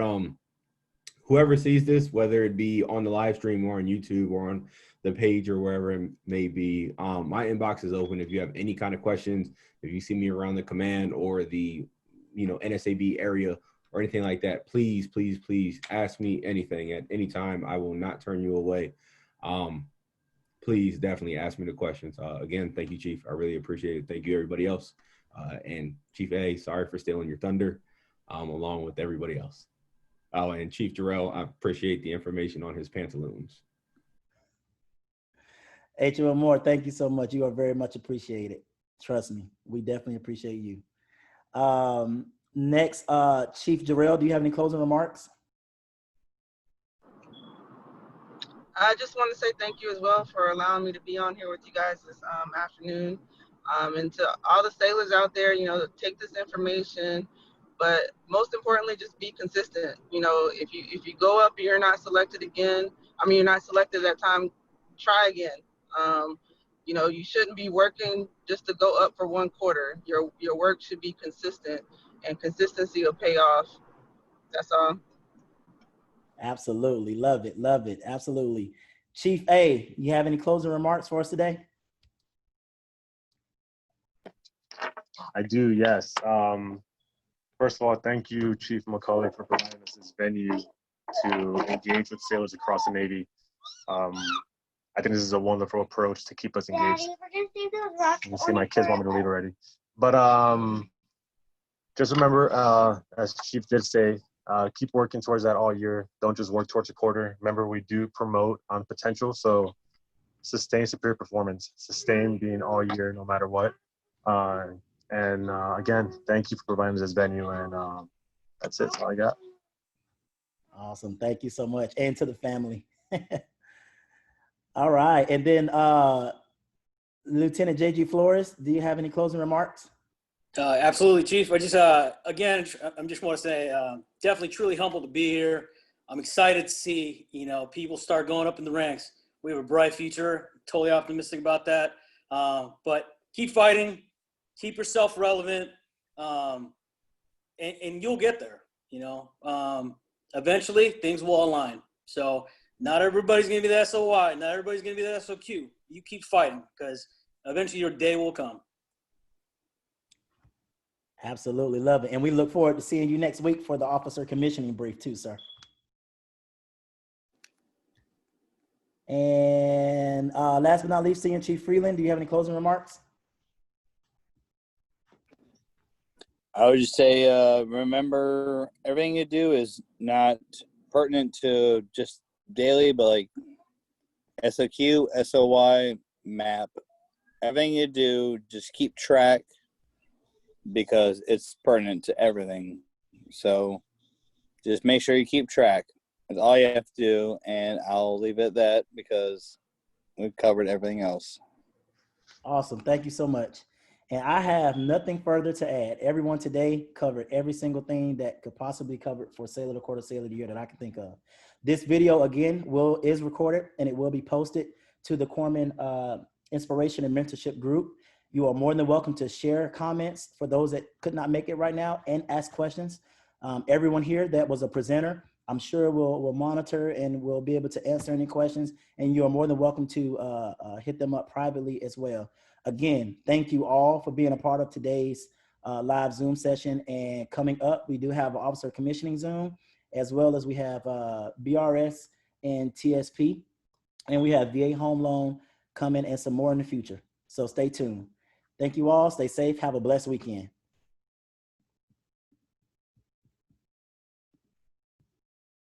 whoever sees this, whether it be on the live stream or on YouTube or on the page or wherever it may be, my inbox is open. If you have any kind of questions, if you see me around the command or the, NSAB area or anything like that, please ask me anything at any time. I will not turn you away. Please definitely ask me the questions. Again, thank you, Chief. I really appreciate it. Thank you, everybody else. And Chief A, sorry for stealing your thunder, along with everybody else. Oh, and Chief Jarrell, I appreciate the information on his pantaloons. H1 Moore, thank you so much. You are very much appreciated. Trust me, we definitely appreciate you. Next, Chief Jarrell, do you have any closing remarks? I just want to say thank you as well for allowing me to be on here with you guys this afternoon. And to all the sailors out there, take this information, but most importantly, just be consistent. If you go up and you're not selected again, you're not selected that time, try again. You shouldn't be working just to go up for one quarter. Your work should be consistent, and consistency will pay off. That's all. Absolutely. Love it. Absolutely. Chief A, you have any closing remarks for us today? I do, yes. First of all, thank you, Chief McCauley, for providing us this venue to engage with sailors across the Navy. I think this is a wonderful approach to keep us engaged. You can see my kids want me to leave already. But just remember, as Chief did say, keep working towards that all year. Don't just work towards a quarter. Remember, we do promote on potential, so sustain superior performance. Sustain being all year, no matter what. And again, thank you for providing this venue, and that's it. That's all I got. Awesome. Thank you so much. And to the family. All right. And then Lieutenant J.G. Flores, do you have any closing remarks? Absolutely, Chief. I just, again, I just want to say, definitely truly humbled to be here. I'm excited to see, people start going up in the ranks. We have a bright future. Totally optimistic about that. But keep fighting, keep yourself relevant, and you'll get there, Eventually, things will align. So not everybody's going to be the SOY. Not everybody's going to be the SOQ. You keep fighting, because eventually your day will come. Absolutely. Love it. And we look forward to seeing you next week for the officer commissioning brief too, sir. And last but not least, Senior Chief Freeland, do you have any closing remarks? I would just say, remember, everything you do is not pertinent to just daily, but like SOQ, SOY, map. Everything you do, just keep track, because it's pertinent to everything. So just make sure you keep track. That's all you have to do, and I'll leave it at that because we've covered everything else. Awesome. Thank you so much. And I have nothing further to add. Everyone today covered every single thing that could possibly cover for Sailor of the Quarter, Sailor of the Year that I can think of. This video, again, is recorded, and it will be posted to the Corpsman Inspiration and Mentorship group. You are more than welcome to share comments for those that could not make it right now and ask questions. Everyone here that was a presenter I'm sure we'll monitor and we'll be able to answer any questions. And you are more than welcome to hit them up privately as well. Again, thank you all for being a part of today's live Zoom session. And coming up, we do have an officer commissioning Zoom, as well as we have BRS and TSP. And we have VA home loan coming and some more in the future. So stay tuned. Thank you all. Stay safe. Have a blessed weekend.